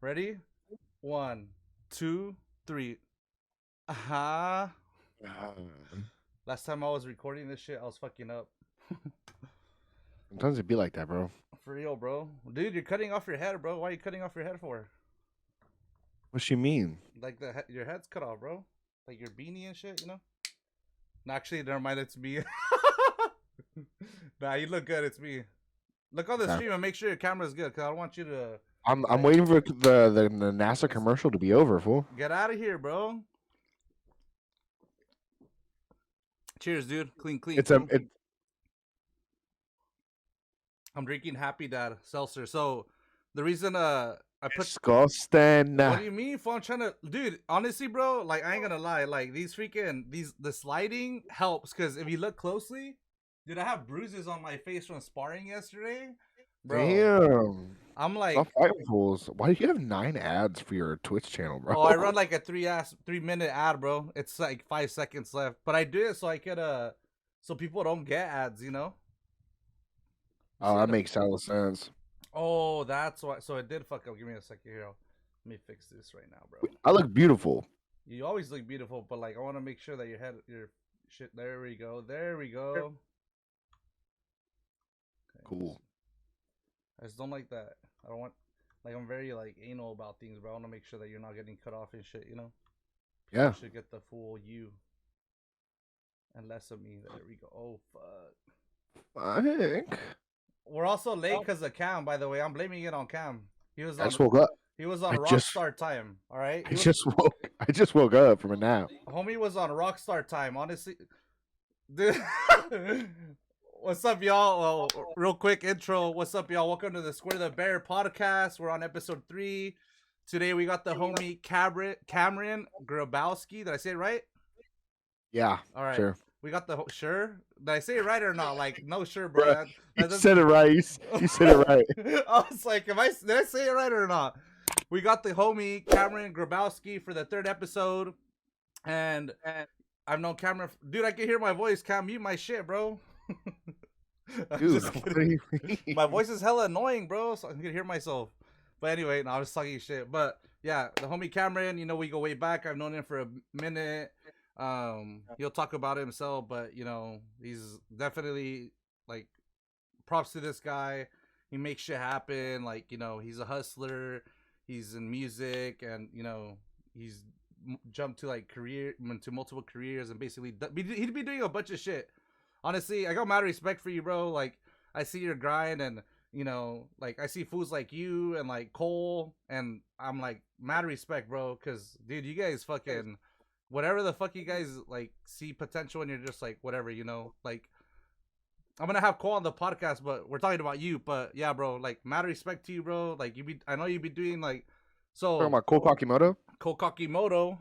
Ready? One, two, three. Uh-huh. Last time I was recording this shit, I was fucking up. Sometimes it be like that, bro. For real, bro. Dude, you're cutting off your head, bro. Why are you cutting off your head for? What she mean? Like your head's cut off, bro. Like your beanie and shit, you know? No, actually, never mind. It's me. Nah, you look good. It's me. Look on the Okay. stream and make sure your camera's good, cause I don't want you to I'm like waiting for the NASA commercial to be over, fool. get out of here, bro. Cheers, dude. Clean, clean, It's a fool. it, I'm drinking Happy Dad seltzer. So the reason I put disgusting. what do you mean? Fool? I'm trying to, dude. Honestly, bro, like I ain't gonna lie. Like the sliding helps because if you look closely, dude, I have bruises on my face from sparring yesterday, bro. Damn. I'm Stop like, fighting fools. Why do you have 9 ads for your Twitch channel, bro? oh, I run like a 3 minute ad, bro. It's like 5 seconds left, but I do it so I could so people don't get ads, you know. You Oh, see that it? makes total sense. Oh, that's why. So it did fuck up. Give me a second here. Let me fix this right now, bro. I look beautiful. You always look beautiful, but like I want to make sure that your shit. There we go. There we go. Okay, Cool. I just don't like that. I don't want like I'm very like anal about things, but I want to make sure that you're not getting cut off and shit. You know, people Yeah. should get the full you and less of me. There we go. Oh fuck. I think. We're also late because of Cam. By the way, I'm blaming it on Cam. He was I on. just woke up. He was on I just Rockstar time. All right. I just woke. I just woke up from a nap. Homie was on Rockstar time. Honestly, dude. What's up, y'all? Well, real quick intro. What's up, y'all? Welcome to the Square the Bear podcast. We're on episode 3. Today we got the homie Cameron Grabowski. Did I say it right? Yeah. All right. Sure. We got the sure. Did I say it right or not? Like, no, sure, bro. Bro, That you said it right. You said it right. I was like, did I say it right or not? We got the homie Cameron Grabowski for the 3rd episode, and I've known Cameron. Dude, I can hear my voice. Cam, mute my shit, bro. I'm Dude, just what kidding. do you mean? My voice is hella annoying, bro. So I can hear myself. But anyway, no, I was talking shit. But yeah, the homie Cameron, you know, we go way back. I've known him for a minute. He'll talk about it himself, but you know, he's definitely like props to this guy. He makes shit happen. Like, you know, he's a hustler. He's in music, and you know, he's jumped to like into multiple careers, and basically he'd be doing a bunch of shit. Honestly, I got mad respect for you, bro. Like, I see your grind, and you know, like I see fools like you and like Cole, and I'm like mad respect, bro. Cause dude, you guys fucking whatever the fuck you guys like see potential, and you're just like whatever, you know, like. I'm gonna have Cole on the podcast, but we're talking about you. But yeah, bro, like mad respect to you, bro. Like I know you be doing like, Talking so about Cole Kakimoto, Kokakimoto,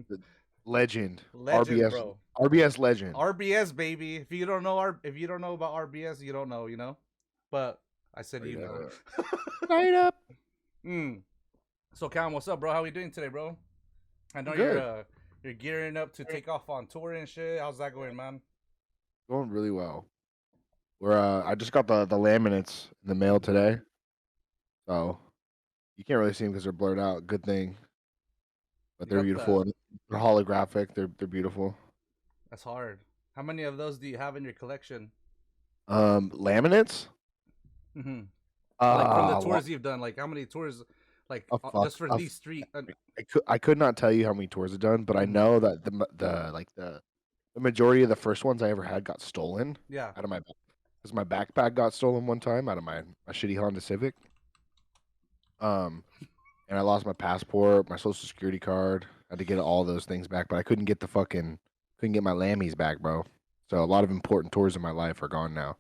the legend, legend, RBS, bro. RBS legend. RBS baby. If you don't know about RBS, you don't know, you know. But I said you know. Light up. mm. So Cam, what's up, bro? How we doing today, bro? I know Good. you're gearing up to take off on tour and shit. How's that going, man? Going really well. We're I just got the laminates in the mail today, so you can't really see them because they're blurred out. Good thing, but You they're got beautiful. the. And they're holographic. They're beautiful. That's hard. How many of those do you have in your collection? Laminates. Mm-hmm. Like from the Ah, tours you've done, like how many tours, like a fuck. just for these street? I could not tell you how many tours I've done, but I Mhm. know that the majority of the first ones I ever had got stolen Yeah. out of my because my backpack got stolen one time out of my shitty Honda Civic. Um, and I lost my passport, my social security card. I had to get all those things back, but I couldn't get my lammies back, bro. So a lot of important tours in my life are gone now.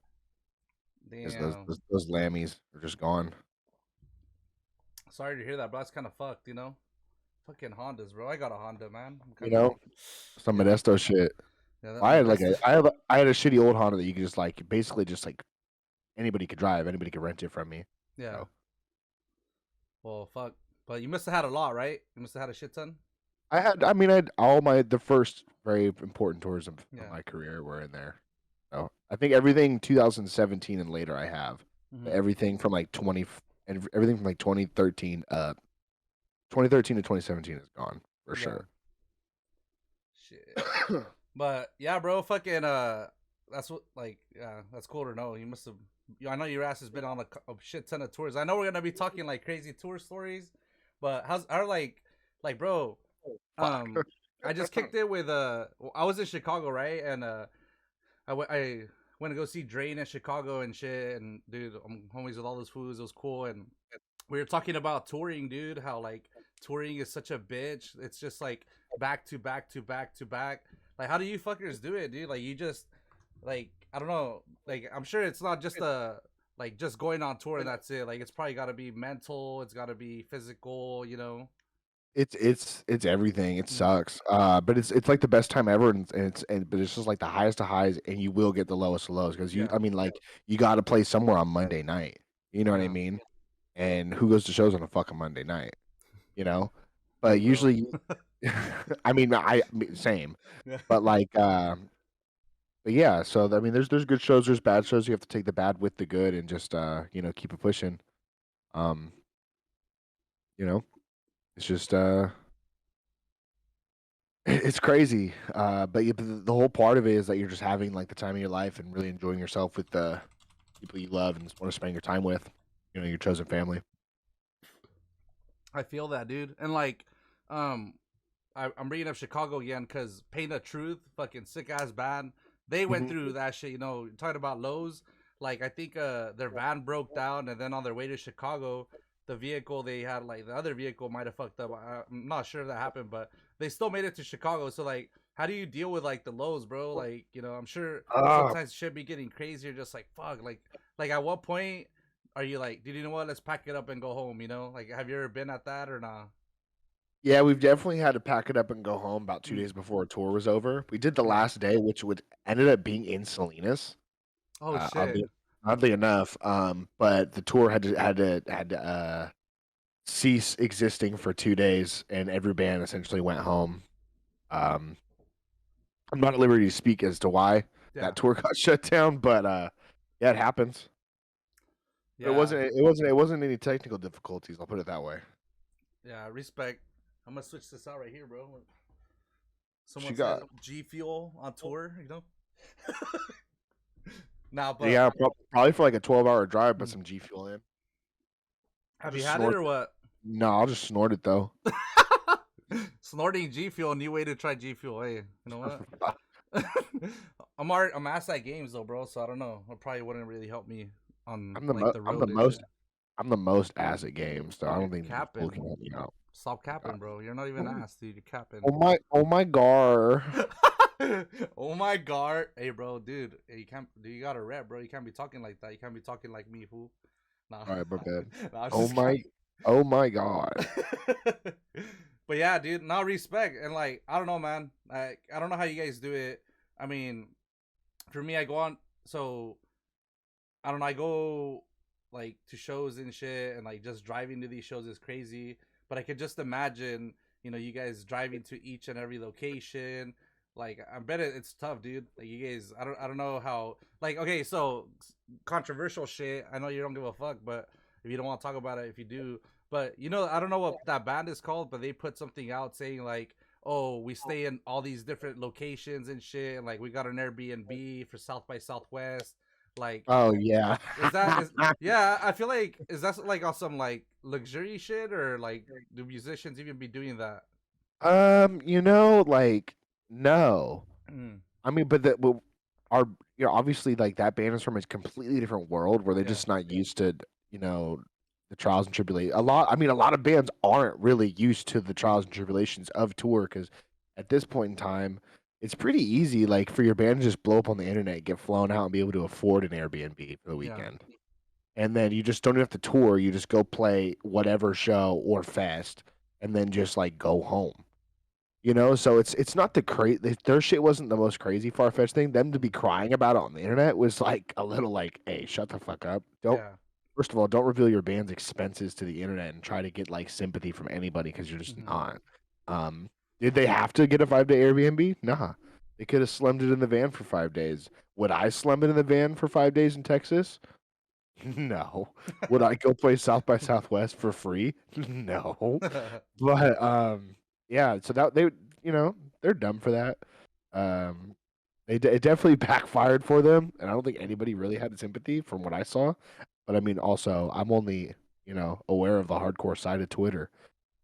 Because Damn. those lammies are just gone. Sorry to hear that, bro. That's kind of fucked, you know. Fucking Hondas, bro. I got a Honda, man. I'm You kind of know, like, some yeah, Modesto shit. yeah. That I had like Modesto. I had a shitty old Honda that you could just like basically just like anybody could drive, anybody could rent it from me. Yeah. So Well, fuck. But you must have had a lot, right? You must have had a shit ton. I had all the first very important tours of Yeah. my career were in there. So I think everything 2017 and later I have. But Mm-hmm. everything from like 20 and everything from like 2013 up. 2013 to 2017 is gone for Yeah. sure. Shit. But yeah, bro, fucking that's what like yeah, that's cool to know. You must have. I know your ass has been on a shit ton of tours. I know we're gonna be talking like crazy tour stories, but how like bro, Fuck. um, I just kicked it with I was in Chicago, right, and I went to go see Drain in Chicago and shit, and dude, I'm homies with all those foods. It was cool, and we were talking about touring, dude. How like touring is such a bitch. It's just like back to back to back to back. Like, how do you fuckers do it, dude? Like, you just like I don't know. Like, I'm sure it's not just like just going on tour and that's it. Like, it's probably got to be mental. It's got to be physical. You know. It's everything. It Mm, sucks. But it's like the best time ever, but it's just like the highest of highs, and you will get the lowest of lows because yeah. I mean, like you got to play somewhere on Monday night. You know what I Yeah. mean? And who goes to shows on a fucking Monday night? You know? Me, But bro. usually, same. Yeah. But like, but yeah. So I mean, there's good shows, there's bad shows. You have to take the bad with the good, and just keep it pushing. Um, you know, it's just it's crazy. But the whole part of it is that you're just having like the time of your life and really enjoying yourself with the people you love and want to spend your time with. Your chosen family. I feel that, dude. And like, um, I'm bringing up Chicago again because Pain of Truth, fucking sick ass band. They went Mhm. through that shit. Talking about Lowe's. Like, I think their van broke down, and then on their way to Chicago, the vehicle they had, like the other vehicle, might have fucked up. I'm not sure if that happened, but they still made it to Chicago. So like, how do you deal with like the lows, bro? Like, I'm sure Ah, sometimes shit be getting crazier. Just like fuck, like at what point are you like, dude? You know what? Let's pack it up and go home. Like, have you ever been at that or not? yeah, we've definitely had to pack it up and go home about 2 days Mm, before our tour was over. We did the yeah. last day, which would ended up being in Salinas. Oh shit. Oddly enough, but the tour had to cease existing for 2 days, and every band essentially went home. Um, I'm not at liberty to speak as to why Yeah. that tour got shut down, but yeah, it happens. But Yeah. it wasn't any technical difficulties. I'll put it that way. Yeah. Respect. I'm gonna switch this out right here, bro. She Someone says got G Fuel on tour. Nah, but yeah, probably for like a 12-hour drive, but mm, some G Fuel in. I'll have you just had it snort or it. what? No, I'll just snort it though. Snorting G Fuel, new way to try G Fuel. Hey, you know what? I'm ass at games though, bro. So I don't know. It probably wouldn't really help me on like the I'm road the and shit. I'm the most ass at games, so I You're don't think G Fuel capping. can help me out. Stop capping, bro. You're not even Oh ass, dude. You're capping. oh my god. Oh my god. Hey bro, dude. Hey, you can't dude, you got a rep, bro. You can't be talking like that. You can't be talking like me, fool. Nah. All right, my bad. Nah, I was Oh just kidding. my oh my god. But yeah, dude, now respect and like I don't know, man. I don't know how you guys do it. I mean, for me I go on so I don't know, I go like to shows and shit and like just driving to these shows is crazy. But I could just imagine, you guys driving to each and every location. Like I bet it's tough, dude. Like you guys I don't know how like okay, so controversial shit. I know you don't give a fuck, but if you don't want to talk about it, if you do, but I don't know what that band is called, but they put something out saying like, oh, we stay in all these different locations and shit, and like we got an Airbnb for South by Southwest. Like Oh yeah. is that is yeah, I feel like is that like on some like luxury shit or like do musicians even be doing that? Like no. Mm, I mean, but our obviously like that band is from a completely different world where they're yeah, just not used to you know the trials and tribulations. A lot of bands aren't really used to the trials and tribulations of tour because at this point in time, it's pretty easy like for your band to just blow up on the internet, get flown out, and be able to afford an Airbnb for the yeah, weekend. And then you just don't even have to tour. You just go play whatever show or fest, and then just like go home. So it's not their shit wasn't the most crazy far fetched thing. Them to be mm, crying about it on the internet was like a little like, hey, shut the fuck up. Don't yeah, First of all, don't reveal your band's expenses to the internet and try to get like sympathy from anybody because you're just hmm, not. Um, did they have to get a 5-day Airbnb? Nah, they could have slummed it in the van for 5 days. Would I slum it in the van for 5 days in Texas? No. Would I go play South by Southwest for free? No. But yeah, so that they you know, they're dumb for that. Um it definitely backfired for them, and I don't think anybody really had sympathy from what I saw. But I mean, also, I'm only, aware of the hardcore side of Twitter.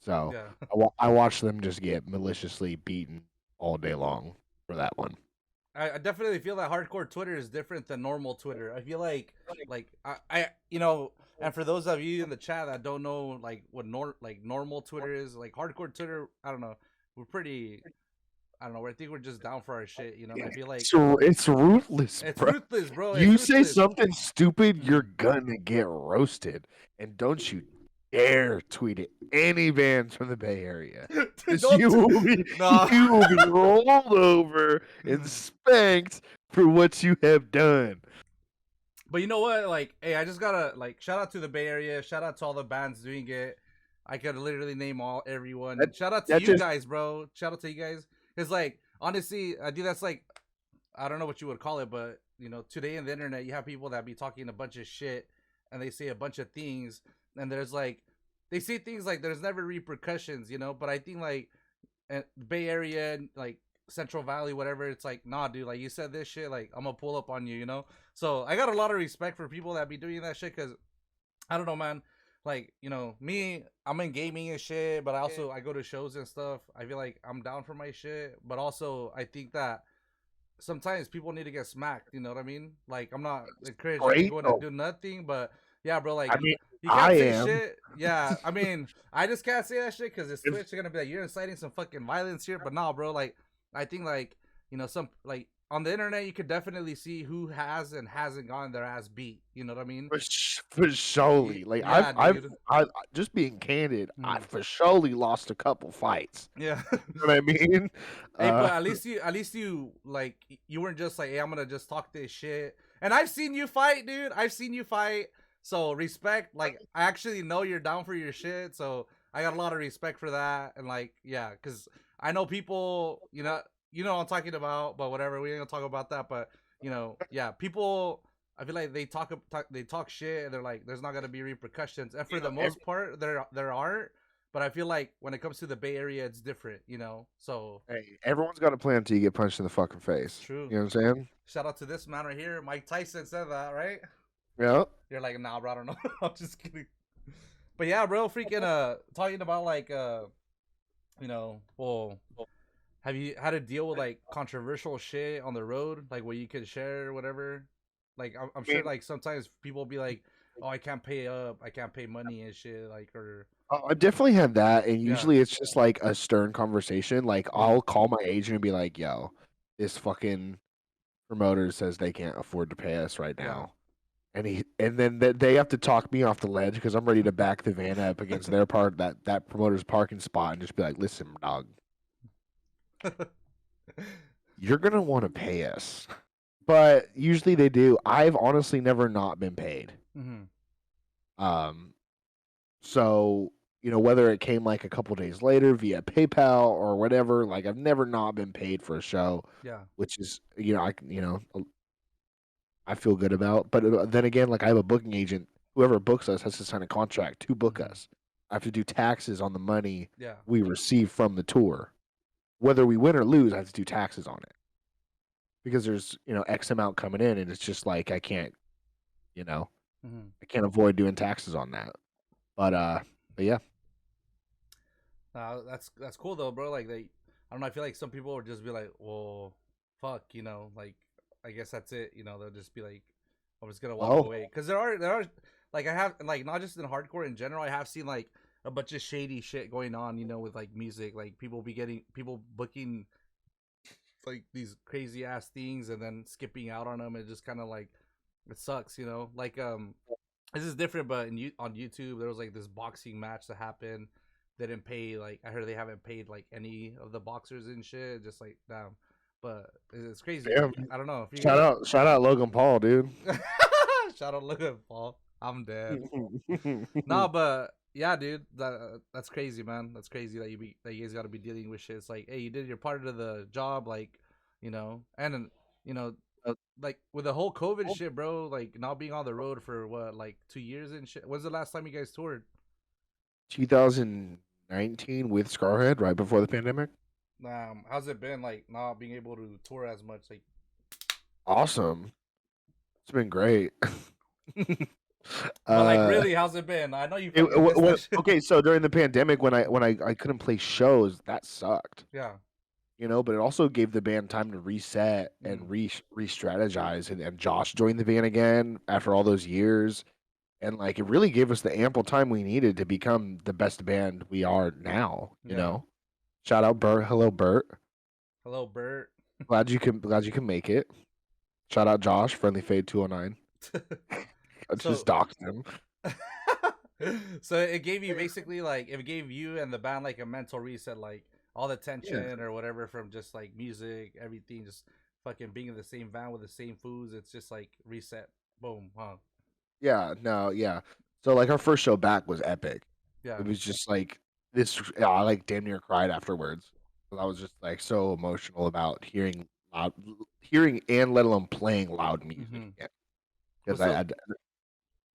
So Yeah. I watched them just get maliciously beaten all day long for that one. I definitely feel that hardcore Twitter is different than normal Twitter. I feel like and for those of you in the chat that don't know like what normal Twitter is, like hardcore Twitter, I don't know, we're pretty, I don't know, I think we're just down for our shit, you know. And I feel like It's ruthless, it's bro. ruthless, bro. It's You say ruthless. something stupid, you're Mm. gonna get roasted. And don't you dare tweet it any bands from the Bay Area. Because Don't no. you will be rolled over and spanked for what you have done. But you know what? Like, hey, I just gotta like shout out to the Bay Area. Shout out to all the bands doing it. I could literally name everyone. That Shout out to that you just guys, bro. Shout out to you guys. Cause like honestly, I think that's like, I don't know what you would call it, but you know, today in the internet, you have people that be talking a bunch of shit, and they say a bunch of things, and there's like, they say things like there's never repercussions, you know. But I think like, Bay Area, like Central Valley, whatever, it's like, nah, dude, like you said this shit, like I'm gonna pull up on you, you know. So I got a lot of respect for people that be doing that shit, because I don't know, man. Like, you know, me, I'm in gaming and shit, but I go to shows and stuff. I feel like I'm down for my shit, but also I think that sometimes people need to get smacked. You know what I mean? Like, I'm not encouraging great. anyone to Oh, do nothing, but yeah, bro. I Like, mean, you I can't say am. shit. Yeah, I mean, I just can't say that shit because it's Twitch. They're gonna be like, you're inciting some fucking violence here. But nah, bro. Like, I think like, you know, some like on the internet, you could definitely see who has and hasn't gotten their ass beat. You know what I mean? For surely, like Yeah, dude. just being candid, I Mhm. for surely lost a couple fights. Yeah. You know what I mean? Hey, Uh, but at least you like, you weren't just like, hey, I'm gonna just talk this shit. And I've seen you fight, dude. I've seen you fight. So respect. Like, I actually know you're down for your shit. So I got a lot of respect for that. And like, yeah, because I know people, you know what I'm talking about. But whatever, we ain't gonna talk about that. But you know, yeah, people. I feel like they talk shit, and they're like, there's not gonna be repercussions. And for the ev- most part, there aren't. But I feel like when it comes to the Bay Area, it's different, you know. So hey, everyone's got a plan until you get punched in the fucking face. true. You know what I'm saying? Shout out to this man right here. Mike Tyson said that, right? Yeah. You're like, nah, bro, I don't know. I'm just kidding. But yeah, bro, freaking talking about like well, have you had to deal with like controversial shit on the road, like what you could share or whatever? Like I'm I sure mean, like sometimes people will be like, oh, I can't pay up, I can't pay money and shit, like, or I've definitely had that, and yeah. usually it's just like a stern conversation. Like Mm-hmm. I'll call my agent and be like, "Yo, this fucking promoter says they can't afford to pay us right Yeah. now." And then they have to talk me off the ledge because I'm ready to back the van up against their part that promoter's parking spot and just be like, listen, dog, you're gonna want to pay us. But usually they do. I've honestly never not been paid. Mm-hmm. Um, so whether it came like a couple days later via PayPal or whatever, like I've never not been paid for a show, Yeah. which is I feel good about. But then again, like I have a booking agent. Whoever books us has to sign a contract to book Mm-hmm. us. I have to do taxes on the money Yeah. we receive from the tour. Whether we win or lose, I have to do taxes on it because there's X amount coming in, and it's just like you know Mm-hmm. I can't avoid doing taxes on that. But yeah, That's cool though, bro. Like, I don't know. I feel like some people would just be like, "Well, fuck," you know. Like, I guess that's it. You know, they'll just be like, "I'm just gonna walk well, away." Because there are like, I have like, not just in hardcore in general. I have seen like a bunch of shady shit going on. You know, with like music, like people booking like these crazy ass things and then skipping out on them. It just kind of like, it sucks. You know, like this is different, but on YouTube there was like this boxing match that happened. They didn't pay, like, I heard they haven't paid like any of the boxers and shit. Just like, damn, but it's crazy. damn. Like, I don't know if you Shout out Logan Paul, dude. shout out, look at Paul. I'm dead. Nah, but yeah, dude, that's crazy, man. That's crazy that you guys got to be dealing with shit. It's like, hey, you did your part of the job, like, and you know, like with the whole COVID shit, bro. Like not being on the road for what, like 2 years and shit. When's the last time you guys toured? 2019 with Scarhead, right before the pandemic. How's it been like not being able to tour as much? Like, Awesome. It's been great. but like uh, really, how's it been? I know you fucking missed that shit. okay, so during the pandemic, when I couldn't play shows, that sucked. Yeah. But it also gave the band time to reset and Mm. re-strategize. And Josh joined the band again after all those years. And like it really gave us the ample time we needed to become the best band we are now. Yeah. Shout out Bert. Hello, Bert. Hello, Bert. Glad you can make it. Shout out Josh, Friendly Fade 209. I just So doxed him. so it gave you basically like it gave you and the band like a mental reset, like all the Yeah. tension or whatever from just like music, everything, just fucking being in the same van with the same foods. It's just like reset, boom, huh? Yeah, no, yeah. So like our first show back was epic. Yeah. It was just like this. I like damn near cried afterwards. I was just like so emotional about hearing and let alone playing loud music Mm-hmm. again. Because What's the?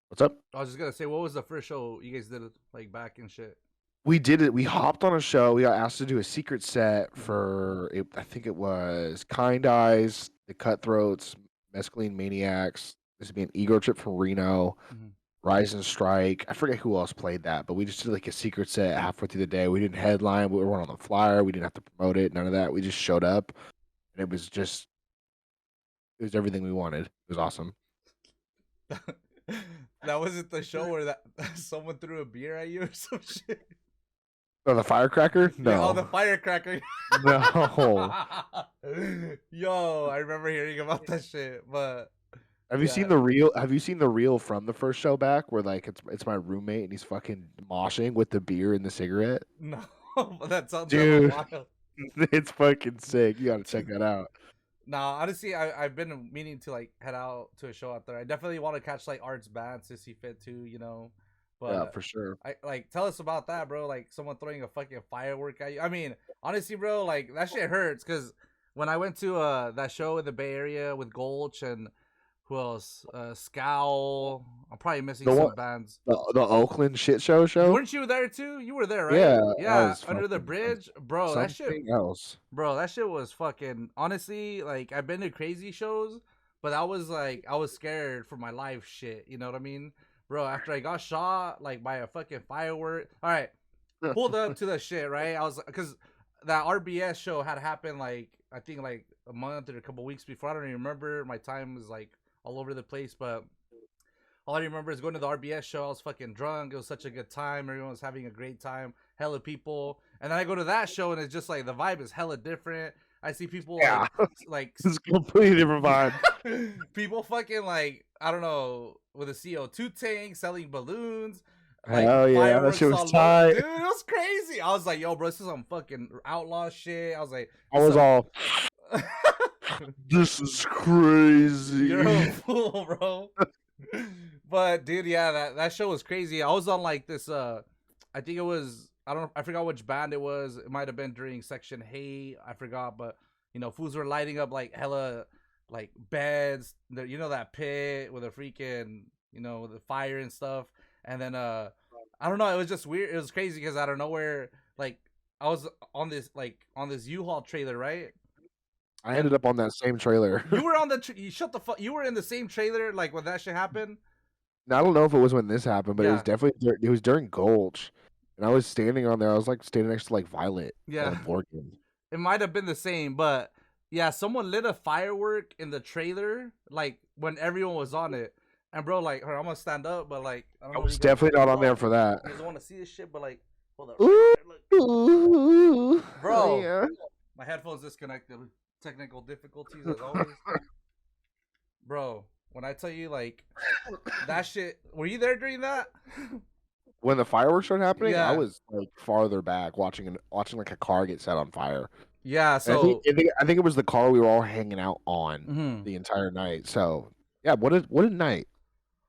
what's up? I was just gonna say, what was the first show you guys did like back and shit? We did it. We hopped on a show. We got asked to do a secret set Mm-hmm. for it. I think it was Kind Eyes, the Cutthroats, Mescaline Maniacs. This would be an ego trip from Reno. Mm-hmm. Rise and Strike. I forget who else played that, but we just did like a secret set halfway through the day. We didn't headline. We weren't on the flyer. We didn't have to promote it. None of that. We just showed up, and it was everything we wanted. It was awesome. That wasn't the show where that someone threw a beer at you or some shit. Oh, the firecracker? Yeah, oh, the No, firecracker. no. Yo, I remember hearing about that shit, but Have you yeah, seen the reel? Have you seen the reel from the first show back where like it's my roommate and he's fucking moshing with the beer and the cigarette? no, but that sounds hella Dude, wild. it's fucking sick. You gotta check that out. Nah, honestly, I've been meaning to like head out to a show out there. I definitely want to catch like Art's band, Sissy Fit too, you know. Yeah, But for sure. I like tell us about that, bro. Like someone throwing a fucking firework at you. I mean, honestly, bro, like that shit hurts because when I went to that show in the Bay Area with Gulch and who else? Scowl. I'm probably missing The some one, bands. the Oakland shit show. Weren't you there too? You were there, right? Yeah, I Yeah, was under the fucking bridge, bro. That shit, something else. bro. That shit was fucking. Honestly, like I've been to crazy shows, but that was like I was scared for my life. Shit, you know what I mean, bro? After I got shot like by a fucking firework. All right, pulled up to the shit, right? I was because that RBS show had happened like I think like a month or a couple weeks before. I don't even remember. My time was like all over the place, but all I remember is going to the RBS show. I was fucking drunk. It was such a good time. Everyone was having a great time. Hella people. And then I go to that show and it's just like the vibe is hella different. I see people Yeah, like it's a completely different vibe. people fucking like I don't know with a CO2 tank selling balloons, like Hell yeah, that fireworks shit was all over. tight. Dude, it was crazy. I was like, yo, bro, this is some fucking outlaw shit. I was like, I this was some. all, this is crazy. You're a fool, bro. But dude, yeah, that show was crazy. I was on like this I think it was I forgot which band it was. It might have been during Section Hey, I forgot, but you know, fools were lighting up like hella like beds, you know that pit with a freaking, you know, the fire and stuff. And then I don't know, it was just weird. It was crazy because out of nowhere like I was on this U-Haul trailer, right? I And ended up on that same trailer. you were on the you shut the fuck. You were in the same trailer like when that shit happened. Now, I don't know if it was when this happened, but it was Yeah, definitely it was during Gulch, and I was standing on there. I was like standing next to like Violet yeah. Morgan. It might have been the same, but yeah, someone lit a firework in the trailer like when everyone was on it. And bro, like, I'm gonna stand up, but like, I don't I know if was definitely not on there for that. you guys want to see this shit, but like, hold up, Ooh, look, bro, yeah. my headphones disconnected. Technical difficulties as always, bro. When I tell you like that shit, were you there during that? When the fireworks started happening, I Yeah, was like farther back watching like a car get set on fire. yeah. And So, I think it was the car we were all hanging out on mhm. the entire night. So yeah, what a night!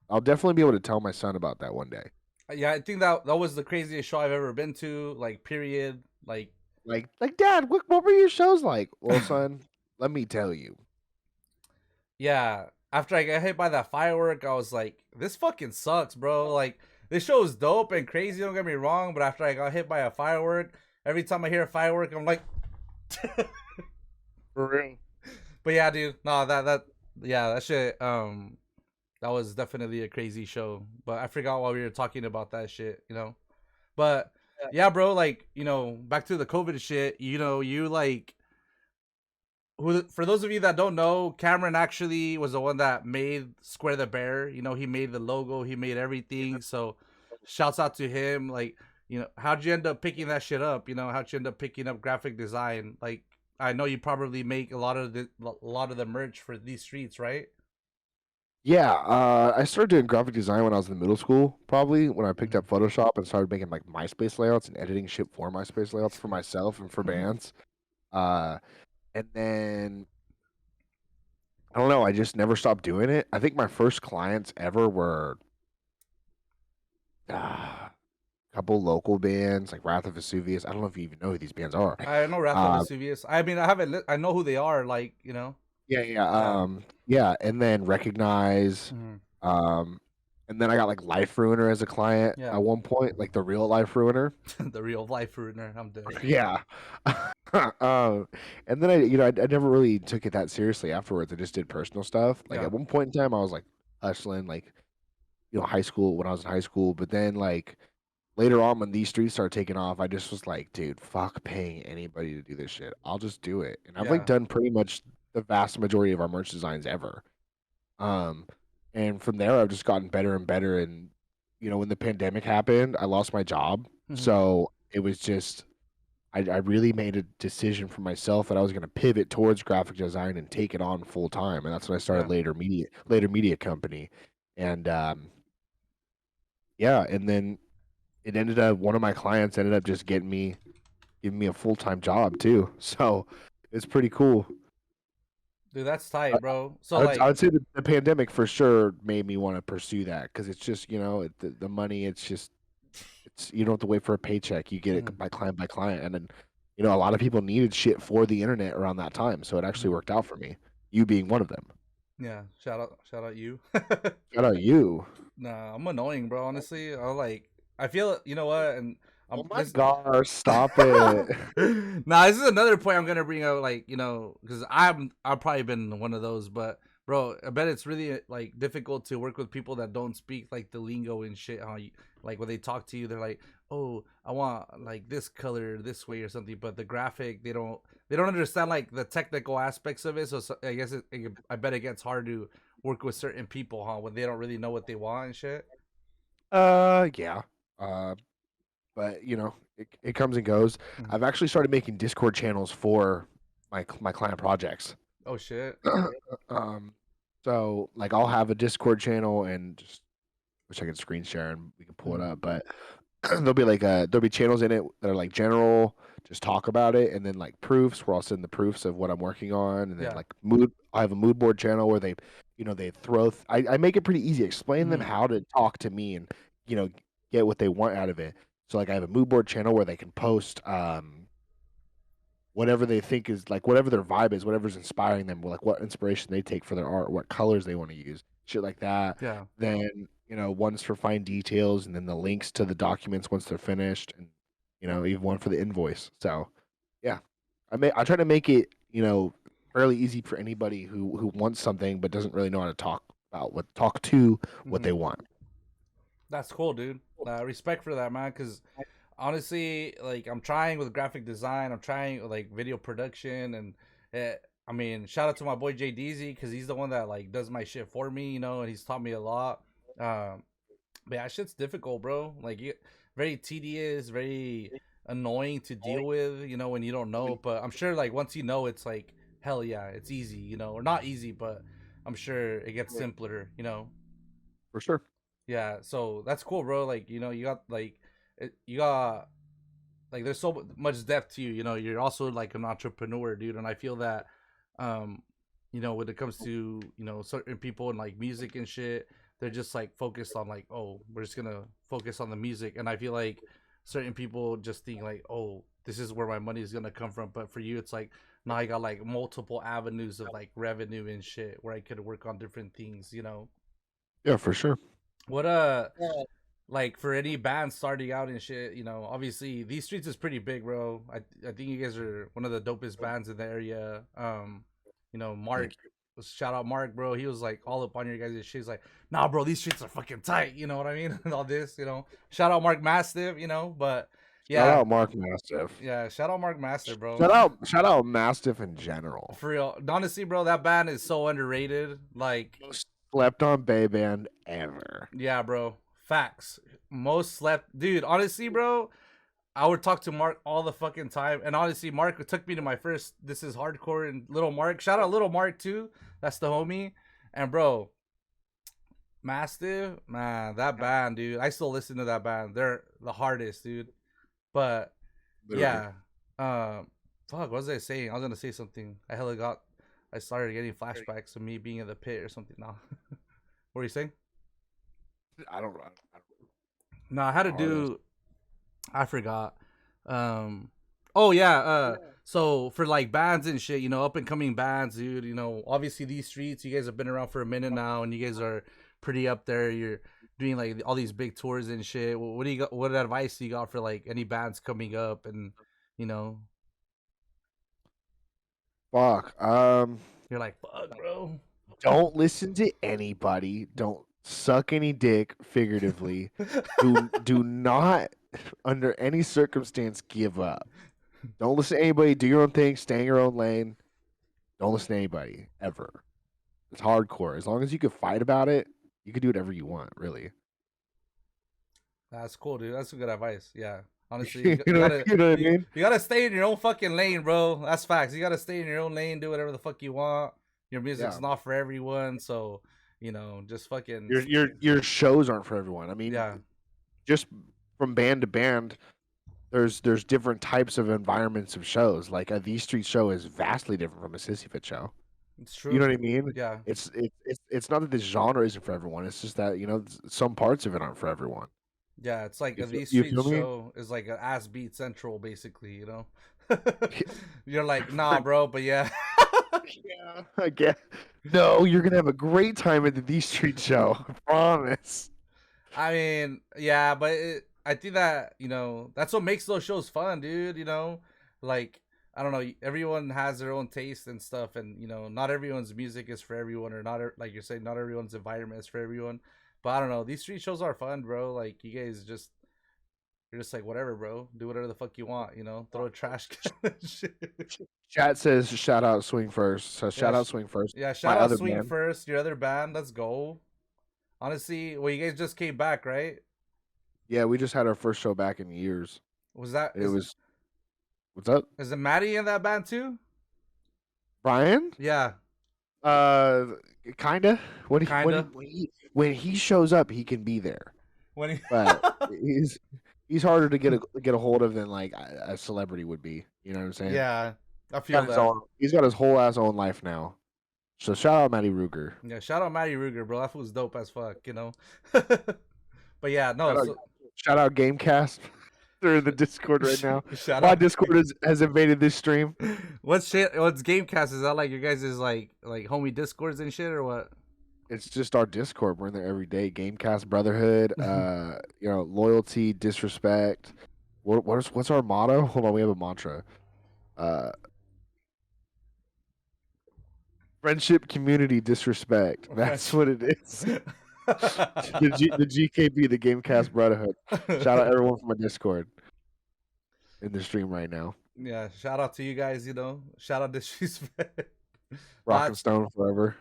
I'll definitely be able to tell my son about that one day. Yeah, I think that was the craziest show I've ever been to. Like, period. Like, Like Dad, what were your shows like? Well, son, let me tell you. yeah, after I got hit by that firework, I was like, this fucking sucks, bro. Like, this show is dope and crazy, don't get me wrong, but after I got hit by a firework, every time I hear a firework, I'm like, For real. but yeah, dude, no, yeah, that shit, that was definitely a crazy show. But I forgot why we were talking about that shit, you know? But yeah, bro, like, back to the COVID shit, you like, for those of you that don't know, Cameron actually was the one that made Square the Bear. He made the logo, he made everything. So, shouts out to him. Like, how'd you end up picking that shit up? How'd you end up picking up graphic design? Like, I know you probably make a lot of the merch for these streets, right? Yeah, I started doing graphic design when I was in middle school, probably when I picked Mhm. up Photoshop and started making like MySpace layouts and editing shit for MySpace layouts for MySpace. myself and for bands. Uh, and then I don't know, I just never stopped doing it. I think my first clients ever were a couple local bands like Wrath of Vesuvius. I don't know if you even know who these bands are. I know Wrath of Uh, Vesuvius. I mean, I haven't. I know who they are. Like, yeah, yeah, yeah. yeah, and then Recognize, Mhm. um, and then I got like Life Ruiner as a client Yeah. at one point, like the real Life Ruiner. The real life ruiner. I'm dead. Yeah. And then I never really took it that seriously afterwards. I just did personal stuff. Like Yeah. at one point in time, I was like hustling, like high school when I was in high school. But then like later on, when these streets started taking off, I just was like, dude, fuck paying anybody to do this shit. I'll just do it. And I've like Yeah. done pretty much the vast majority of our merch designs ever. Um, and from there, I've just gotten better and better. And when the pandemic happened, I lost my job, Mhm. so it was just I really made a decision for myself that I was going to pivot towards graphic design and take it on full time, and that's when I started Yeah. later media company, and yeah, and then it ended up one of my clients ended up just giving me a full time job too, so it's pretty cool. Dude, that's I, tight, bro. So, I like, would say the pandemic for sure made me want to pursue that because it's just the money. It's you don't have to wait for a paycheck. You get mhm, it by client, and then a lot of people needed shit for the internet around that time, so it actually mhm. worked out for me. You being one of them. Yeah. Shout out you. Shout out you. Nah, I'm annoying, bro. Honestly, I feel, you know what, and Oh my this. gosh, stop it. Nah, this is another point I'm gonna bring up, like, because I've probably been one of those, but bro, I bet it's really like difficult to work with people that don't speak like the lingo and shit. How you like when they talk to you, they're like, "Oh, I want like this color this way or something," but the graphic they don't understand like the technical aspects of it. So I guess I bet it gets hard to work with certain people, huh, when they don't really know what they want and shit. Yeah. Uh, but it comes and goes. Mhm. I've actually started making Discord channels for my client projects. Oh shit. um, so like I'll have a Discord channel and just wish I could screen share and we can pull it Mhm. up, but there'll be channels in it that are like general, just talk about it, and then like proofs where I'll send the proofs of what I'm working on, and then Yeah. like mood. I have a mood board channel where they throw. I make it pretty easy. Explain them Mhm. how to talk to me and you know get what they want out of it. So like I have a mood board channel where they can post whatever they think is like whatever their vibe is, whatever's inspiring them, like what inspiration they take for their art, what colors they want to use, shit like that. Yeah. Then one's for fine details, and then the links to the documents once they're finished, and even one for the invoice. So yeah, I try to make it fairly easy for anybody who wants something but doesn't really know how to talk to what Mhm. they want. That's cool, dude. Respect for that, man. Because honestly, like, I'm trying with graphic design. I'm trying with like video production, and I mean, shout out to my boy JDZ because he's the one that like does my shit for me, and he's taught me a lot. Um, but yeah, shit's difficult, bro. Like, very tedious, very annoying to deal with, when you don't know. But I'm sure, like, once you know, it's like hell yeah, it's easy, or not easy, but I'm sure it gets simpler. For sure. Yeah, so that's cool, bro. Like, you got like, you got like, there's so much depth to you. You're also like an entrepreneur, dude, and I feel that, um, when it comes to certain people and like music and shit, they're just like focused on like, oh, we're just gonna focus on the music, and I feel like certain people just think like, oh, this is where my money is gonna come from. But for you, it's like now I got like multiple avenues of like revenue and shit where I could work on different things. Yeah, for sure. What like for any band starting out and shit, obviously these streets is pretty big, bro. I think you guys are one of the dopest bands in the area. Mark, Thank you. shout out Mark, bro. He was like all up on your guys' shit. He's like, nah, bro, these streets are fucking tight. You know what I mean? And all this, Shout out Mark Mastiff, but Shout yeah, out Mark Mastiff. yeah. Shout out Mark Master, bro. Shout out Mastiff in general. For real, honestly, bro, that band is so underrated. Like, Most slept on Bay band ever. yeah, bro. Facts. Most slept, dude. Honestly, bro, I would talk to Mark all the fucking time. And honestly, Mark took me to my first This Is Hardcore and Little Mark. Shout out Little Mark too. That's the homie. And bro, Mastiff, man, that band, dude. I still listen to that band. They're the hardest, dude. But Literally. yeah. Fuck, what was I saying? I was gonna say something. I started getting flashbacks of me being in the pit or something now. What were you saying? I don't. No, I had to do. I forgot. Oh yeah. So for like bands and shit, up and coming bands, dude. Obviously these streets, you guys have been around for a minute now, and you guys are pretty up there. You're doing like all these big tours and shit. What do you got? What advice do you got for like any bands coming up and you know? Fuck. You're like, fuck, bro. Don't listen to anybody. Don't suck any dick, figuratively. do not, under any circumstance, give up. Don't listen to anybody. Do your own thing. Stay in your own lane. Don't listen to anybody ever. It's hardcore. As long as you can fight about it, you can do whatever you want. Really. That's cool, dude. That's some good advice. Yeah. Honestly, You know what I mean? you gotta stay in your own fucking lane, bro. That's facts. You gotta stay in your own lane, do whatever the fuck you want. Your music's Yeah. not for everyone, so just fucking. Your shows aren't for everyone. I mean, Yeah, just from band to band, there's different types of environments of shows. Like a These Street show is vastly different from a Sissy Fit show. it's true. You know what I mean? Yeah, It's not that this genre isn't for everyone. It's just that some parts of it aren't for everyone. yeah. It's like You a feel, V you Street feel me? show is like an ass beat central, basically. You're like, nah, bro, but yeah. Yeah, I get. No, you're gonna have a great time at the These Street show. I promise. I mean, yeah, but I think that that's what makes those shows fun, dude. Like I don't know, everyone has their own taste and stuff, and not everyone's music is for everyone, or not like you're saying, not everyone's environment is for everyone. But I don't know, these street shows are fun, bro. Like you guys you're just like whatever, bro. Do whatever the fuck you want, throw a trash can and shit. Chat says shout out Swing First. So shout out Swing First. Yeah, My shout out other Swing band. First, your other band. Let's go. Honestly, well, you guys just came back, right? Yeah, we just had our first show back in years. Was that? It was. What's up, Is it Maddie in that band too? Brian? Yeah, Kinda. Kinda. When he shows up, he can be there. when he. But he's harder to get a hold of than like a celebrity would be. You know what I'm saying? Yeah, I feel that. He's got his whole ass own life now. So shout out Matty Ruger. Yeah, shout out Maddie Ruger, bro. That fool's dope as fuck, But yeah, no. Shout out Gamecast. They're in the Discord right now. Shout My out. Discord has invaded this stream. What's Gamecast? Is that like your guys' like homie Discords and shit or what? It's just our Discord. We're in there every day. Gamecast Brotherhood. Loyalty, disrespect. What's our motto? Hold on, we have a mantra. Friendship, community, disrespect. That's what it is. The GKB, the Gamecast Brotherhood. Shout out everyone from my Discord in the stream right now. Yeah, shout out to you guys. Shout out Disrespect. Rock and Stone forever.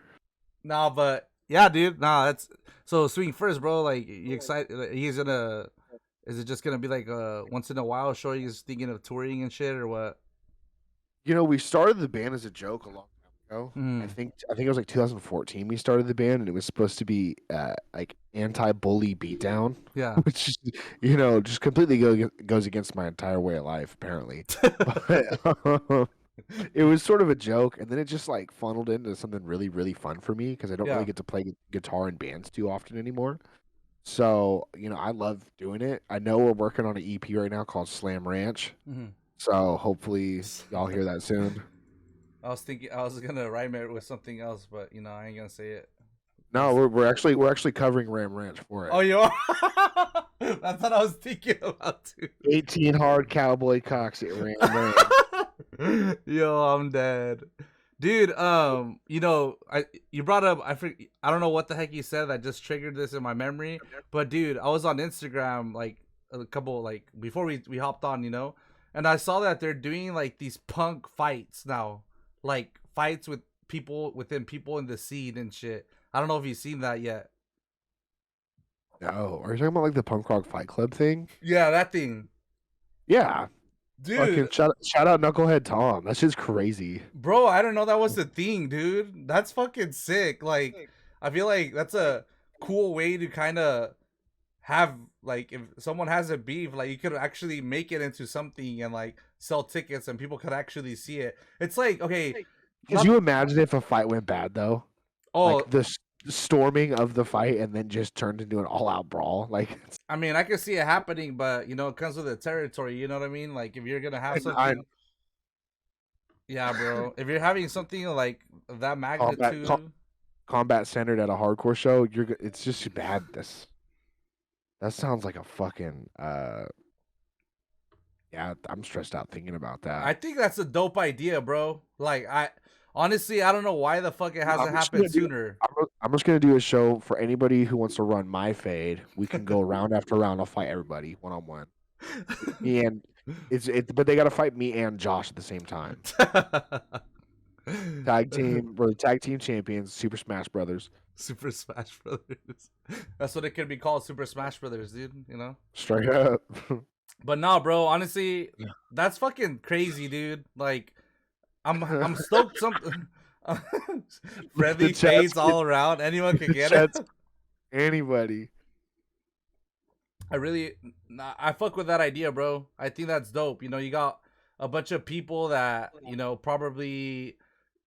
Nah, but yeah, dude. Nah, that's so Swing First, bro. Like, you excited? Like, is it just gonna be like a once in a while show? He's thinking of touring and shit, or what? We started the band as a joke a long time ago. Mm. I think it was like 2014 we started the band, and it was supposed to be like anti-bully beatdown. Yeah. Which just completely goes against my entire way of life, apparently. But it was sort of a joke, and then it just like funneled into something really, really fun for me because I don't Yeah. really get to play guitar in bands too often anymore. So I love doing it. I know we're working on an EP right now called Slam Ranch. Mhm. So hopefully y'all hear that soon. I was thinking I was gonna rhyme it with something else, but I ain't gonna say it. No, we're actually covering Ram Ranch for it. Oh, you are? That's what I was thinking about too. 18 hard cowboy cocks at Ram Ranch. Yo, I'm dead. Dude, you brought up I don't know what the heck you said that just triggered this in my memory, but dude, I was on Instagram like a couple like before we hopped on, and I saw that they're doing like these punk fights now, like fights with people within people in the scene and shit. I don't know if you've seen that yet. No, are you talking about like the punk rock fight club thing? Yeah, that thing. Yeah. Fucking Dude, shout out Knucklehead Tom. That's just crazy. bro, I don't know that was the thing, dude. That's fucking sick. Like, I feel like that's a cool way to kind of have like if someone has a beef, like you could actually make it into something and like sell tickets and people could actually see it. It's like okay, Could you imagine if a fight went bad though? oh, Like the storming of the fight and then just turned into an all-out brawl. Like I mean, I can see it happening, but it comes with the territory. You know what I mean? Like if you're gonna have something, yeah, bro. If you're having something like that magnitude, combat centered at a hardcore show, it's just bad. That sounds like a fucking yeah, I'm stressed out thinking about that. I think that's a dope idea, bro. Like I honestly, I don't know why the fuck it hasn't happened sooner. I'm just gonna do a show for anybody who wants to run my fade. We can go round after round. I'll fight everybody one on one. And but they gotta fight me and Josh at the same time. Tag team, we're the tag team champions, Super Smash Brothers. Super Smash Brothers. That's what it could be called, Super Smash Brothers, dude. Straight up. But no, bro. Honestly, that's fucking crazy, dude. Like, I'm stoked. Friendly fades all around. Anyone can get it. Anybody. I fuck with that idea, bro. I think that's dope. You got a bunch of people that probably.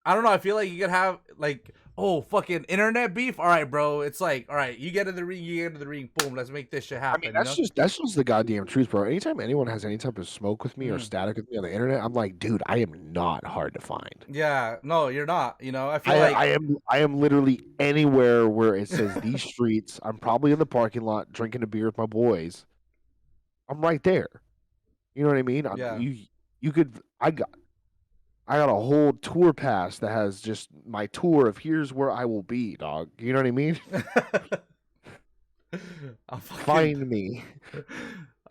I don't know. I feel like you could have like, fucking internet beef. All right, bro. It's like, all right, you get in the ring. Boom, let's make this shit happen. I mean, that's just the goddamn truth, bro. Anytime anyone has any type of smoke with me or static with me on the internet, I'm like, dude, I am not hard to find. Yeah, no, you're not. I feel like I am literally anywhere where it says these streets. I'm probably in the parking lot drinking a beer with my boys. I'm right there. You know what I mean? Yeah. You could. I got a whole tour pass that has just my tour of here's where I will be, dog. You know what I mean? Find me.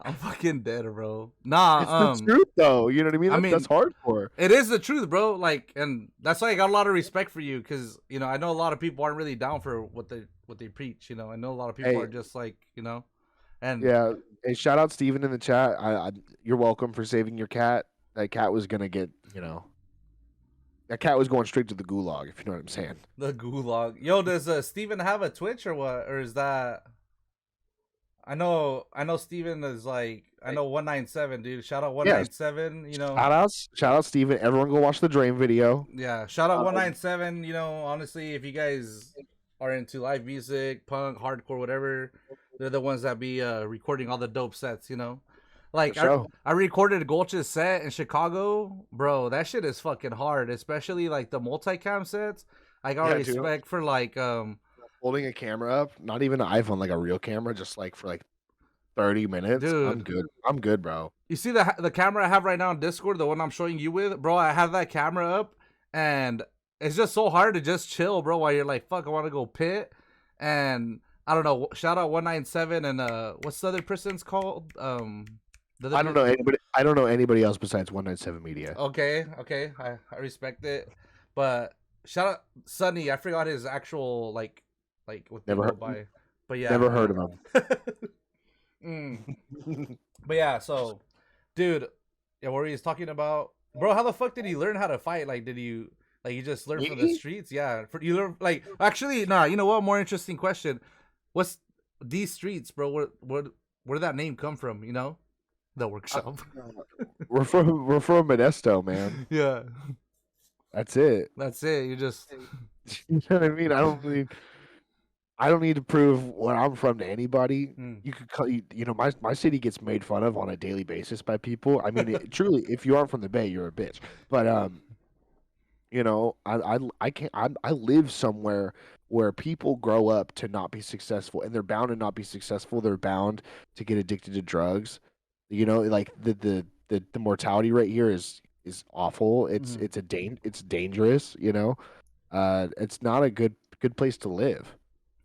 I'm fucking dead, bro. Nah, it's the truth though. You know what I mean? That's hardcore. It is the truth, bro. Like, and that's why I got a lot of respect for you because I know a lot of people aren't really down for what they preach. I know a lot of people are just like and yeah. Hey, shout out Steven in the chat. You're welcome for saving your cat. That cat was gonna get That cat was going straight to the gulag, if you know what I'm saying. The gulag. Yo, does Steven have a Twitch or what? Or is that... I know Steven is like... I know 197, dude. Shout out 197, Shout out Steven. Everyone go watch the Drain video. Yeah, shout out 197. Honestly, if you guys are into live music, punk, hardcore, whatever, they're the ones that be recording all the dope sets, Like, I recorded Gulch's set in Chicago. Bro, that shit is fucking hard. Especially, like, the multicam sets. I got respect for, like... holding a camera up. Not even an iPhone, like a real camera. Just, like, for, 30 minutes. Dude, I'm good, bro. You see the camera I have right now on Discord? The one I'm showing you with? Bro, I have that camera up. And it's just so hard to just chill, bro. While you're like, fuck, I want to go pit. And, I don't know. Shout out 197 and, what's the other person's called? I don't know anybody. I don't know anybody else besides 197 Media. Okay, I respect it, but shout out Sunny. I forgot his actual like what never heard by, but yeah, never heard of him. But yeah, so dude, what were you talking about, bro? How the fuck did he learn how to fight? Like, did you you just learn from the streets? Yeah, you learn actually. Nah, you know what? More interesting question. What's these streets, bro? Where did that name come from? The workshop. We're from Modesto, man. Yeah, that's it. You just you know what I mean. I don't need to prove where I'm from to anybody. Mm. You could call you know my city gets made fun of on a daily basis by people. I mean, truly, if you aren't from the Bay, you're a bitch. But you know, I can't. I live somewhere where people grow up to not be successful, and they're bound to not be successful. They're bound to get addicted to drugs. You know, like the mortality rate here is awful. Mhm. It's dangerous. You know, it's not a good place to live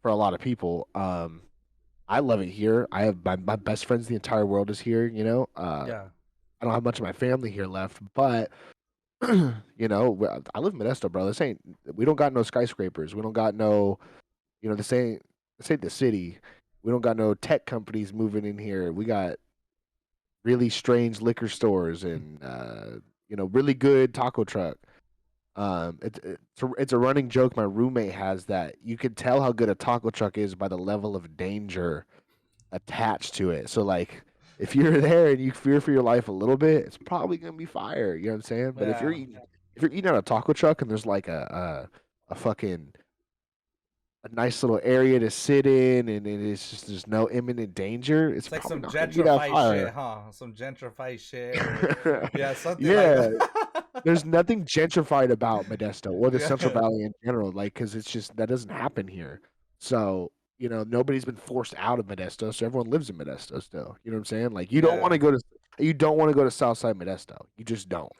for a lot of people. I love it here. I have my best friends. The entire world is here. You know, Yeah. I don't have much of my family here left, but you know, I live in Modesto, bro. We don't got no skyscrapers. We don't got no, you know, this ain't the city. We don't got no tech companies moving in here. We got really strange liquor stores and you know, really good taco truck. It's a running joke my roommate has that you can tell how good a taco truck is by the level of danger attached to it. So like if you're there and you fear for your life a little bit, it's probably gonna be fire. You know what I'm saying? But Yeah. if you're eating at a taco truck and there's like a fucking a nice little area to sit in and it's just there's no imminent danger, it's It's like probably some not gonna be that gentrified fire. shit, huh? Some gentrified shit, or yeah, something like Yeah, that. there's nothing gentrified about Modesto or the Central Yeah. Valley in general, like because it's just that doesn't happen here. So you know nobody's been forced out of Modesto, so everyone lives in Modesto still. You know what I'm saying? Like Yeah. you don't want to go to Southside Modesto. You just don't.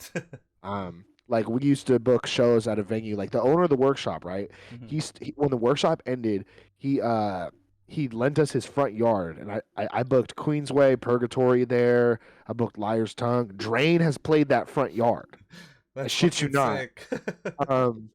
Like we used to book shows at a venue. Like the owner of the workshop, right? Mhm. When the workshop ended, he uh he lent us his front yard, and I booked Queensway, Purgatory there. I booked Liar's Tongue. Drain has played that front yard. I That's shit you fucking not. sick. Um,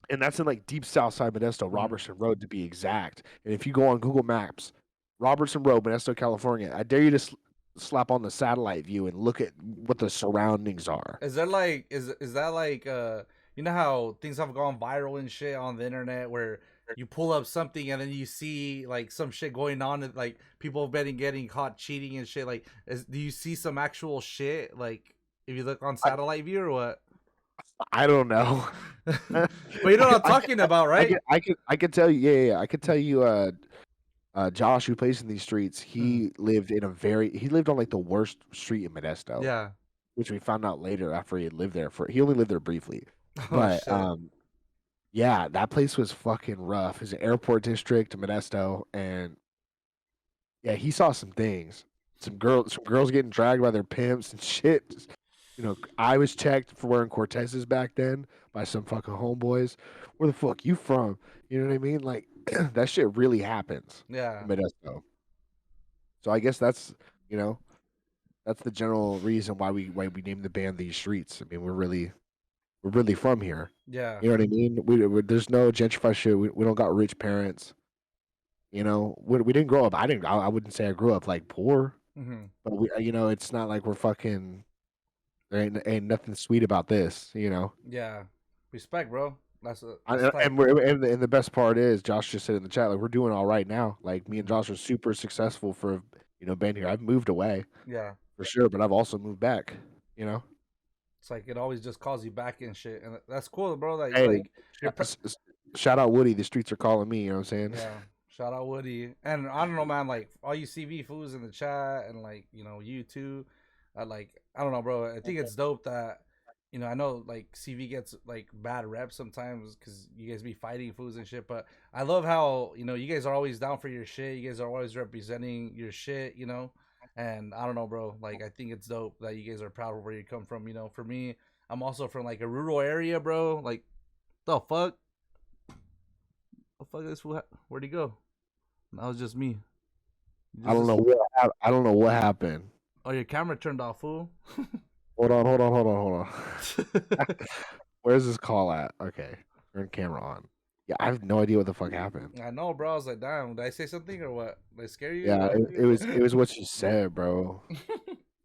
and that's in like deep South Side Modesto, Mhm. Robertson Road to be exact. And if you go on Google Maps, Robertson Road, Modesto, California, I dare you to slap on the satellite view and look at what the surroundings are. Is there like is that like you know how things have gone viral and shit on the internet where you pull up something and then you see like some shit going on and like people have been getting caught cheating and shit like do you see some actual shit like if you look on I, satellite view or what? I don't know. But you know what I'm I, talking about, right? I could tell you, yeah. I could tell you, Josh, who plays in these streets, Mhm. he lived on like the worst street in Modesto, Yeah. which we found out later after he had lived there he only lived there briefly. Oh But shit. yeah, that place was fucking rough. It's an airport district, Modesto, and yeah, he saw some things. Some girls getting dragged by their pimps and shit. You know, I was checked for wearing Cortezes back then by some fucking homeboys. Where the fuck you from? You know what I mean? Like that shit really happens in Yeah. Modesto. So I guess you know, that's the general reason why we named the band These Streets. I mean, we're really from here. Yeah. You know what I mean? There's no gentrified shit. We don't got rich parents. You know, we didn't grow up. I wouldn't say I grew up like poor, Mhm. but you know, it's not like we're fucking. There ain't nothing sweet about this. You know, Yeah. Respect, bro. That's I, tight. and the best part is Josh just said in the chat like we're doing all right now. Like me and Mhm. Josh are super successful for been here. I've moved away Yeah. for sure, but I've also moved back. You know, It's like it always just calls you back and shit, and that's cool, bro. Like, hey, you're, shout out Woody. The streets are calling me. You know what I'm saying? yeah. Shout out Woody, and I don't know, man. Like all you CV fools in the chat, and like you too. Like I don't know, bro. I think it's dope that I know like CV gets like bad reps sometimes because you guys be fighting fools and shit. But I love how you guys are always down for your shit. You guys are always representing your shit. And I don't know, bro. Like I think it's dope that you guys are proud of where you come from. For me, I'm also from like a rural area, bro. Like the fuck, the fuck this fool? Where'd he go? That was just me. I Just don't this. know I don't know what happened. Oh, your camera turned off, fool. Hold on. Where's this call at? Okay, turn camera on. Yeah, I have no idea what the fuck happened. I know, bro. I was like, damn. Did I say something or what? Did I scare you? Yeah, it was what you said, bro.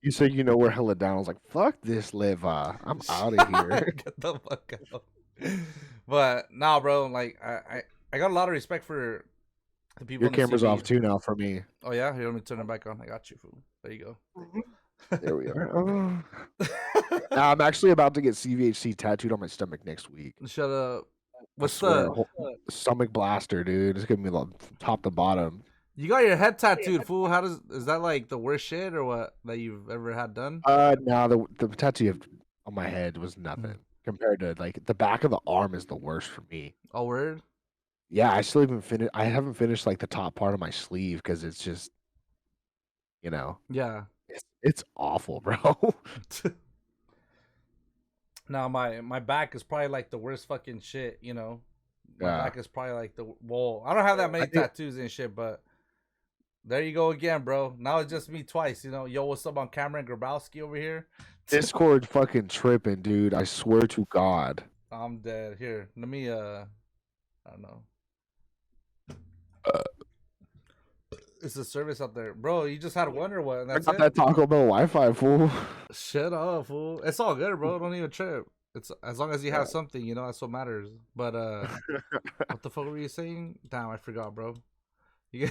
You said you know we're hella down. I was like, fuck this Levi. I'm out of here. Get the fuck out. But nah, bro. Like I got a lot of respect for the people Your in the camera's CV. off too now for me. Oh yeah, here let me turn it back on. I got you, fool. There you go. There we are. Oh. Now I'm actually about to get CVHC tattooed on my stomach next week. Shut up. I What's swear, the? stomach blaster, dude. It's gonna be like from top to bottom. You got your head tattooed, fool. How does is that like the worst shit or what that you've ever had done? No, the tattoo on my head was Mhm. nothing compared to like the back of the arm is the worst for me. Oh, word. Yeah, I still even finish. I haven't finished like the top part of my sleeve because it's just you know Yeah. it's awful, bro. Now my back is probably like the worst fucking shit. You know, my Yeah, back is probably like the well. I don't have that I many think tattoos and shit, but there you go again, bro. Now it's just me twice. You know, yo, what's up on Cameron Grabowski over here? Discord fucking tripping, dude. I swear to God. I'm dead. Here, let me. I don't know. Uh, It's a service out there, bro. You just had one or what? And I that's got it. that Taco Bell Wi-Fi, fool. Shut up, fool. It's all good, bro. Don't even trip. It's as long as you Yeah. have something, you know, that's what matters. But what the fuck were you saying? Damn, I forgot, bro. You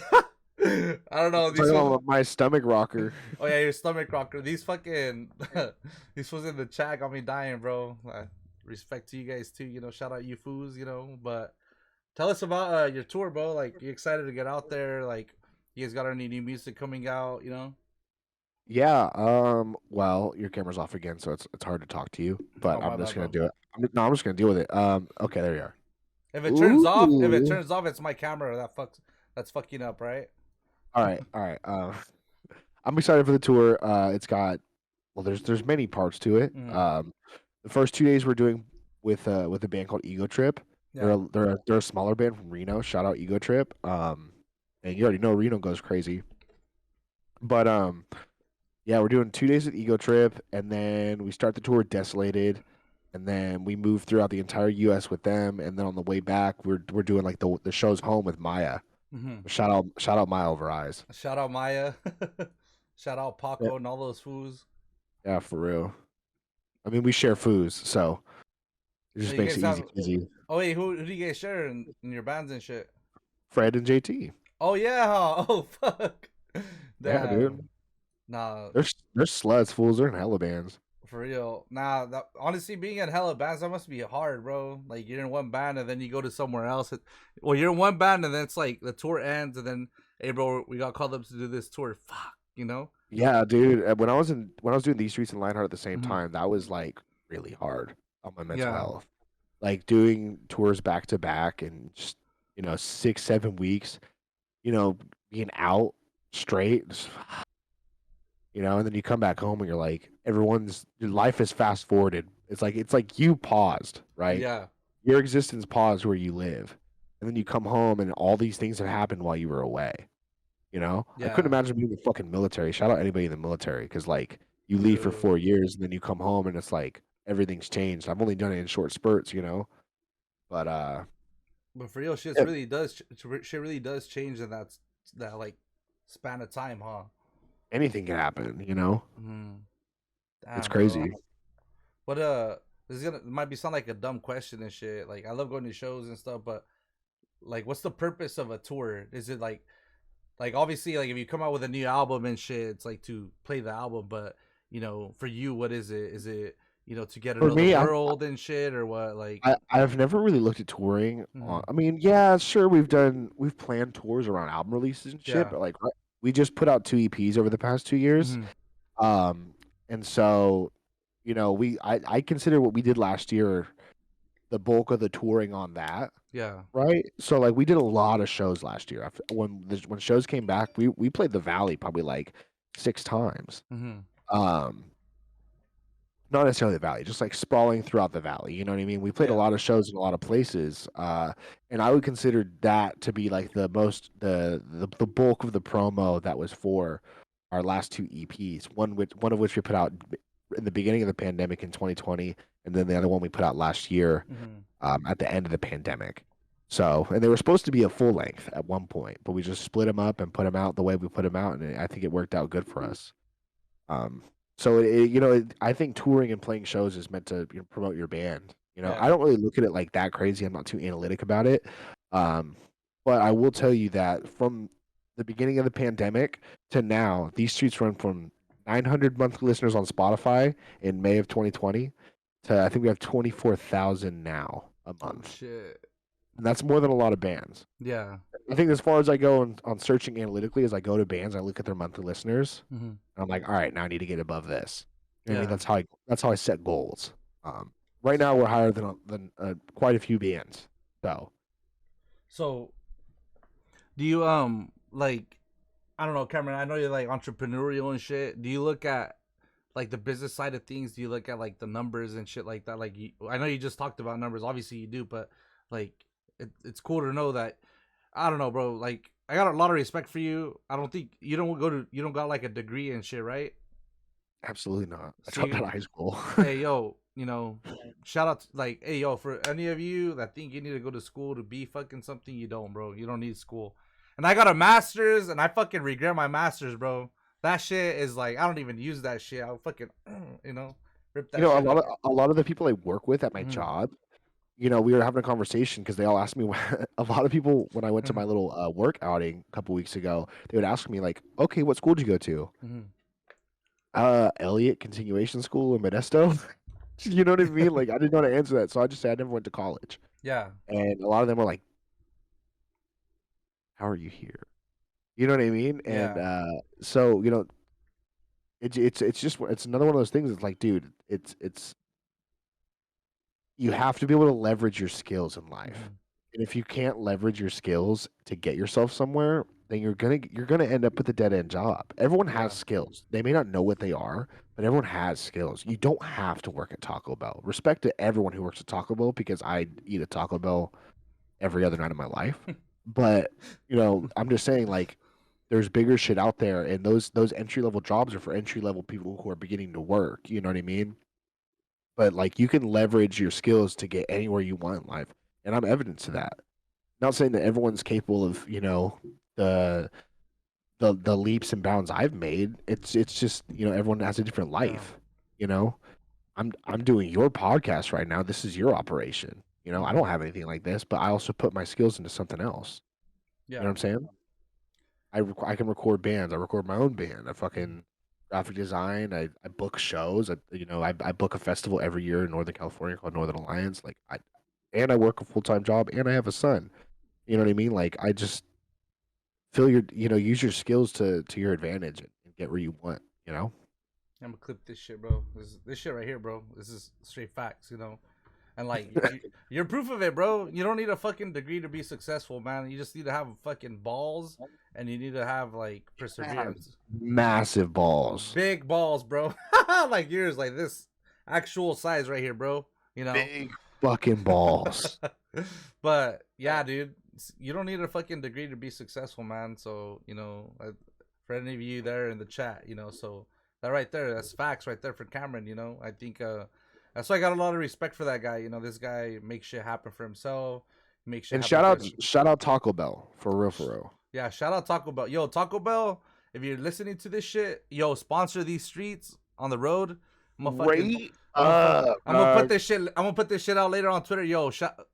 I don't know. Talking These fools. about my stomach rocker. Oh yeah, your stomach rocker. These fucking these fools in the chat got me dying, bro. Respect to you guys too. You know, shout out you fools. You know, but tell us about your tour, bro. Like, you excited to get out there? Like, you guys got any new music coming out? You know? Yeah. Well, your camera's off again, so it's hard to talk to you. But Oh my I'm just bad, gonna bro. do it. No, I'm just gonna deal with it. Okay, there you are. If it Ooh. turns off, it's my camera that's fucking up, right? All right. All right. I'm excited for the tour. It's got well, there's many parts to it. Mm, The first 2 days we're doing with a band called Ego Trip. yeah. They're a smaller band from Reno. Shout out Ego Trip. And you already know Reno goes crazy. But yeah, we're doing 2 days with Ego Trip, and then we start the tour with Desolated, and then we move throughout the entire U.S. with them, and then on the way back, we're doing like the shows home with Maya. Hmm. Shout out Maya over eyes. Shout out Maya. Shout out Yeah, Paco and all those fools. yeah, for real. I mean, we share foods, so it So just you makes guys it easy have. peasy. Oh wait, who do you guys share in your bands and shit? Fred and JT. Oh yeah. Oh fuck. Yeah, dude. Damn. Nah, They're sluts, fools. They're in hella bands. for real. Nah, that, honestly, being in hella bands, that must be hard, bro. Like, you're in one band and then you go to somewhere else. Well, you're in one band and then it's like the tour ends and then, hey, bro, we got called up to do this tour. Fuck, you know? Yeah, dude. When I was doing these streets and Lionheart at the same Hmm. time, that was like really hard on my mental Yeah. health. Like doing tours back to back and just 6, 7 weeks, being out straight, and then you come back home and you're like, your life is fast forwarded. It's like you paused, right? Yeah. Your existence paused where you live, and then you come home and all these things have happened while you were away. I couldn't Yeah. imagine being in the fucking military. Shout out anybody in the military, because like you leave for True. 4 years and then you come home and it's like everything's changed. I've only done it in short spurts. But But for real, yeah, shit really does change in that like span of time, huh? anything can happen. Hmm. It's Damn, bro. crazy. But this is gonna it might be sound like a dumb question and shit. Like, I love going to shows and stuff, but like, what's the purpose of a tour? Is it like obviously, like, if you come out with a new album and shit, it's like to play the album, but for you, what is it? Is it to get to For know the me, world and shit, or what? Like, I've never really looked at touring on. mhm. I mean, yeah, sure, we've planned tours around album releases and shit, Yeah, but like we just put out 2 EPs over the past 2 years. hmm, And so I consider what we did last year the bulk of the touring on that. yeah, Right? So, like, we did a lot of shows last year. When shows came back, we played the Valley probably, like, 6 times. hmm, Um, not necessarily the Valley, just, like, sprawling throughout the Valley, you know what I mean? We played a yeah, lot of shows in a lot of places, and I would consider that to be, like, the bulk of the promo that was for our last 2 EPs, one of which we put out in the beginning of the pandemic in 2020, and then the other one we put out last year, hmm, at the end of the pandemic. So, and they were supposed to be a full length at one point, but we just split them up and put them out the way we put them out, and I think it worked out good for us. Um, so I think touring and playing shows is meant to promote your band. I yeah, don't really look at it like that crazy. I'm not too analytic about it. Um, but I will tell you that from the beginning of the pandemic to now, these streets run from 900 monthly listeners on Spotify in May of 2020 to I think we have 24,000 now a oh month. shit, and that's more than a lot of bands. Yeah. I think as far as I go on searching analytically, as I go to bands, I look at their monthly listeners. Mm-hmm. And I'm like, all right, now I need to get above this. You know what I mean? Yeah. That's how I set goals. Right now we're higher than quite a few bands. So do you like, I don't know, Cameron, I know you're like entrepreneurial and shit. Do you look at like the business side of things? Do you look at like the numbers and shit like that? Like I know you just talked about numbers, obviously you do, but like it's cool to know that, I don't know, bro, like I got a lot of respect for you. I don't think you don't got like a degree and shit, right? Absolutely not. I So dropped out of high school. hey yo, shout out to, like, hey yo, for any of you that think you need to go to school to be fucking something, you don't, bro. You don't need school. And I got a master's, and I fucking regret my master's, bro. That shit is like, I don't even use that shit. I'll fucking, rip that You know, shit out. a lot of the people I work with at my Mhm. job, you know, we were having a conversation because they all asked me. A lot of people when I went to my Mhm. little work outing a couple weeks ago, they would ask me like, "Okay, what school did you go to?" Mhm. Elliott Continuation School in Modesto. You know what I mean? Like I didn't know how to answer that, so I just said I never went to college. Yeah. And a lot of them were like, "How are you here?" You know what I mean? And Yeah. so you know, it's just it's another one of those things. It's like, dude, it's you have to be able to leverage your skills in life. Mhm. And if you can't leverage your skills to get yourself somewhere, then you're gonna end up with a dead end job. Everyone has Yeah. skills. They may not know what they are, but everyone has skills. You don't have to work at Taco Bell. Respect to everyone who works at Taco Bell because I eat at Taco Bell every other night of my life. But you know, I'm just saying like there's bigger shit out there, and those entry level jobs are for entry level people who are beginning to work. You know what I mean? But like you can leverage your skills to get anywhere you want in life, and I'm evidence to that. Not saying that everyone's capable of, you know, the the leaps and bounds I've made. It's just, you know, everyone has a different Yeah. life. You know, I'm doing your podcast right now. This is your operation. You know, I Mhm. don't have anything like this, but I also put my skills into something else. You know what Yeah. I'm saying? I can record bands. I record my own band. I Mhm. fucking graphic design. I book shows. I book a festival every year in Northern California called Northern Alliance. And I work a full time job and I have a son. You know what I mean? Like I just use your skills to your advantage and get where you want. You know? I'm gonna clip this shit, bro. This shit right here, bro. This is straight facts. And like you're proof of it, bro. You don't need a fucking degree to be successful, man. You just need to have fucking balls, and you need to have like I have perseverance. massive balls, Big balls, bro. Like yours, like this actual size right here, bro. You know. big fucking balls. But yeah, dude, you don't need a fucking degree to be successful, man. So for any of you there in the chat, so that right there, that's facts right there for Cameron. I think that's why I got a lot of respect for that guy. This guy makes shit happen for himself, makes shit And happen for his. shout out Taco Bell for real, for real. Yeah, shout out Taco Bell. Yo, Taco Bell, if you're listening to this shit, yo, sponsor these streets on the road. I'm gonna fucking Straight I'm up, gonna put dog. this shit. I'm gonna put this shit out later on Twitter. Yo,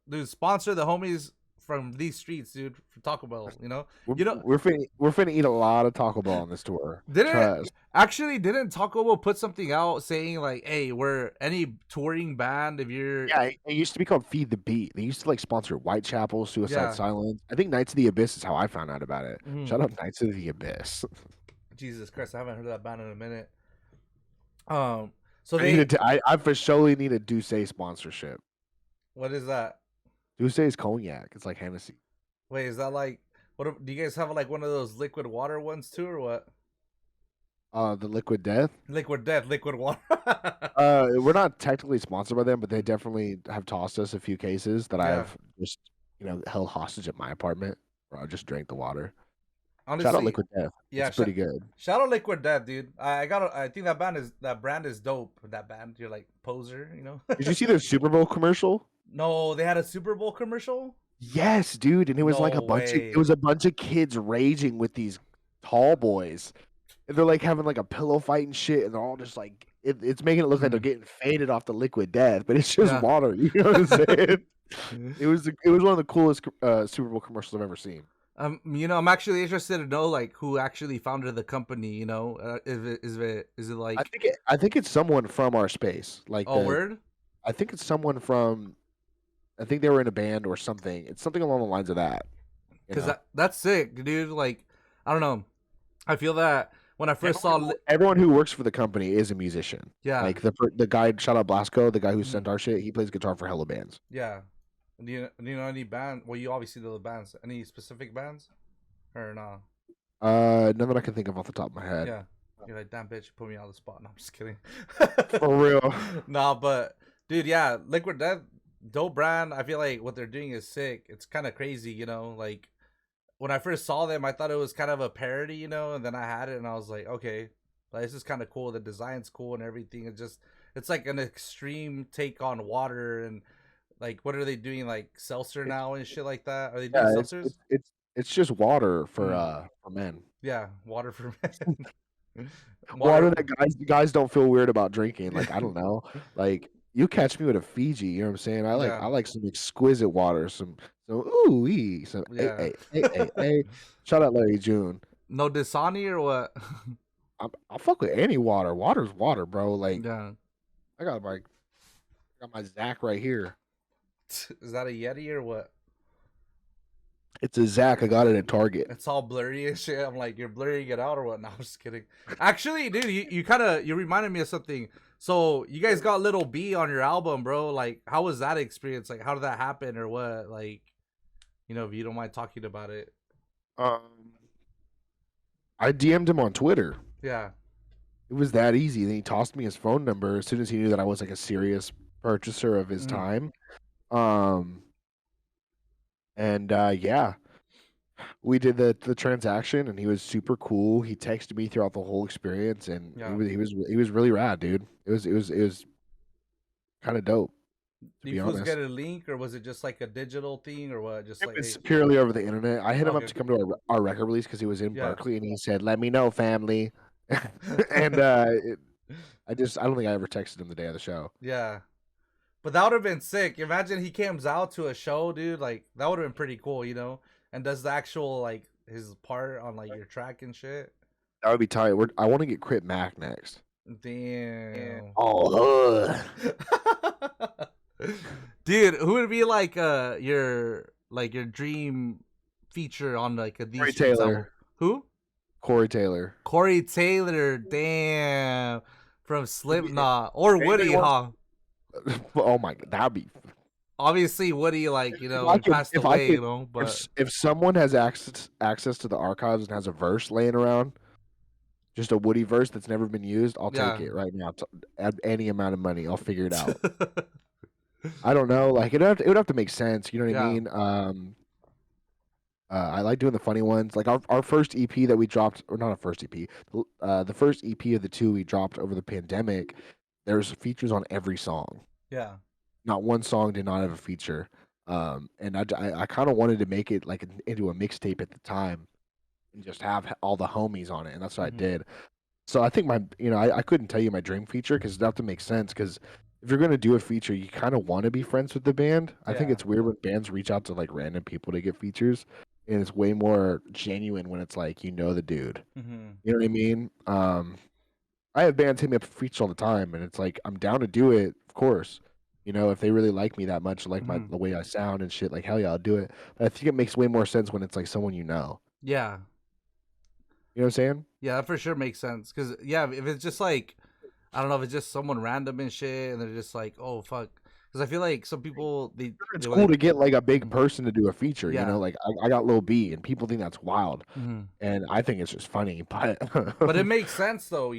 dude, sponsor the homies from these streets, dude, for Taco Bell. We're, You know, we're finna eat a lot of Taco Bell on this tour. didn't Trust. didn't Taco Bell put something out saying like, hey, we're any touring band if you're Yeah, it used to be called Feed the Beat. They used to like sponsor Whitechapel, Suicide yeah, Silence. I think Knights of the Abyss is how I found out about it. mhm. Shout out Knights of the Abyss. Jesus Christ, I haven't heard of that band in a minute. Um, so I need they I for surely need a Douce sponsorship. what is that? Douce is cognac. It's like Hennessy. Wait, is that like do you guys have like one of those liquid water ones too, or what? The Liquid Death. Liquid death, liquid water. We're not technically sponsored by them, but they definitely have tossed us a few cases that Yeah, I've just, held hostage at my apartment where I just drank the water. Shout out honestly, Liquid Death. yeah. It's pretty good. Shout out Liquid Death, dude. I think that brand is dope. That band, you're like poser. Did you see their Super Bowl commercial? No, they had a Super Bowl commercial. Yes, dude, and it was like No a bunch of way. kids raging with these tall boys. And they're like having like a pillow fight and shit, and they're all just like it's making it look like they're Mhm. getting faded off the Liquid Death, but it's just Yeah. water. You know what I'm saying? It was one of the coolest Super Bowl commercials I've ever seen. I'm actually interested to know like who actually founded the company. Is it I like think I think it's someone from our space. Like oh word? I think it's someone from I think they were in a band or something. It's something along the lines of that. You Cause know, that's sick, dude. Like, I don't know. I feel that when I first saw, everyone who works for the company is a musician. yeah, Like the guy, shout out Blasco, the guy who mhm, sent our shit. He plays guitar for hella bands. yeah. Do you know any band? Well, you obviously know the bands. Any specific bands or no? None that I can think of off the top of my head. Yeah. You're like, damn bitch, you put me on the spot. No, I'm just kidding. For real. Nah, but dude, yeah, Liquid Death, dope brand. I feel like what they're doing is sick. It's kind of crazy, you know. Like when I first saw them, I thought it was kind of a parody, you know, and then I had it and I was like, okay, like, this is kind of cool. The design's cool and everything. It's like an extreme take on water and like what are they doing, like seltzer now and shit like that? Are they doing Yeah, seltzers? it's just water Mm, for men. yeah, water for men. Water Water. that guys don't feel weird about drinking. Like I don't know. Like you catch me with a Fiji, you know what I'm saying? Yeah, I like some exquisite water, some ooh wee, some yeah. hey. Shout out Larry June. No Dasani or what? I'll fuck with any water. Water's water, bro. Like Yeah. I got my Zach right here. Is that a Yeti or what? It's a Zach. I got it at Target. It's all blurry and shit. I'm like, you're blurring it out or what? No, I'm just kidding. Actually, dude, you reminded me of something. So you guys got Little B on your album, bro. Like, how was that experience? Like, how did that happen or what? Like, if you don't mind talking about it. Um, I DM'd him on Twitter. Yeah. It was that easy. Then he tossed me his phone number as soon as he knew that I was like a serious purchaser of his Mm, time. Um, and yeah, we did the transaction, and he was super cool. He texted me throughout the whole experience, and yeah. he was really rad, dude. It was kind of dope, to Do you be fools get honest. a link or was it just like a digital thing or what? Just It like, was hey, purely over the internet. I hit him up okay. to come to our record release because he was in Yeah. Berkeley, and he said, "Let me know, family." And I don't think I ever texted him the day of the show. Yeah. But that would have been sick. Imagine he comes out to a show, dude. Like that would have been pretty cool, and does the actual like his part on like your track and shit. That would be tight. I want to get Crit Mac next. Damn. Oh, Dude, who would be like your dream feature on like a Corey these Streets album? Taylor. Who? Corey Taylor. Corey Taylor, damn. From Slipknot. Or Anybody Woody, huh? Oh my god, that'd be. Obviously Woody, like, I he could, passed if I away, could, but if someone has access to the archives and has a verse laying around, just a Woody verse that's never been used, I'll take yeah. it right now. At any amount of money, I'll figure it out. I don't know, like it would have to make sense. You know what I Yeah. mean? I like doing the funny ones. Like our first EP that we dropped, or not our first EP, the first EP of the two we dropped over the pandemic. There's features on every song. Yeah. Not one song did not have a feature. And I kind of wanted to make it like into a mixtape at the time, and just have all the homies on it, and that's what I Hmm. did. So I think I couldn't tell you my dream feature because it'd have to make sense. Because if you're gonna do a feature, you kind of want to be friends with the band. I think Yeah. it's weird when bands reach out to like random people to get features, and it's way more genuine when it's like the dude. Hmm. You know what I mean? I have bands hit me up for features all the time, and it's like I'm down to do it, of course. If they really like me that much, like Hmm. the way I sound and shit, like hell yeah, I'll do it. But I think it makes way more sense when it's like someone you know. Yeah. You know what I'm saying? Yeah, that for sure makes sense. Cause yeah, if it's just like, I don't know, if it's just someone random and shit, and they're just like, oh fuck. Cause I feel like some people It's when cool to get like a big Mhm. person to do a feature. Yeah. Like I got Lil B, and people think that's wild, Hmm. and I think it's just funny. But But it makes sense though,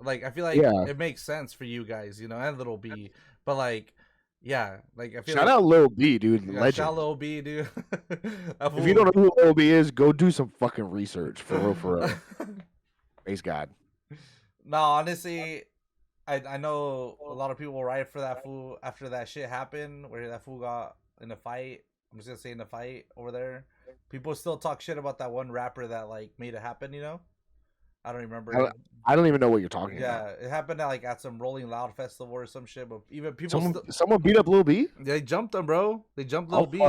Like I feel like yeah, it makes sense for you guys, and Little B. But like, yeah, like I feel shout like out Lil B, dude, yeah, shout legend. Lil B, dude. That If you fool. don't know who Lil B is, go do some fucking research for real, for real. Praise God. No, honestly, I know a lot of people were right for that fool after that shit happened where that fool got in a fight. I'm just gonna say in a fight over there. People still talk shit about that one rapper that like made it happen. I don't I, remember. I don't even know what you're talking Yeah, about. it happened at some Rolling Loud festival or some shit. But even people Someone still someone beat up Lil B. they jumped him, bro. They jumped Lil B.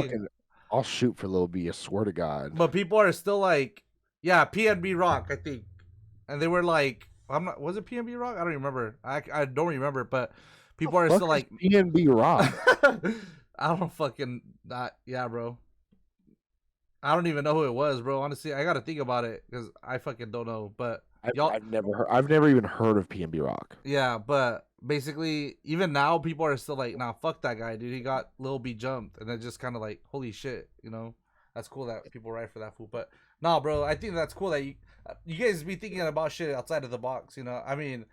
I'll shoot for Lil B. I swear to God. But people are still like, yeah, PNB Rock, I think, and they were like, I'm not. Was it PNB Rock? I don't remember. I don't remember. But people are Fuck still is like, PNB Rock. I don't fucking yeah, bro. I don't even know who it was, bro. Honestly, I gotta think about it because I fucking don't know. But y'all, I've never even heard of PNB Rock. yeah. But basically, even now, people are still like, nah, fuck that guy, dude. He got Lil B jumped, and it's just kind of like, holy shit, you know. That's cool that people write for that fool. But nah, bro, I think that's cool that you guys be thinking about shit outside of the box. You know, I mean,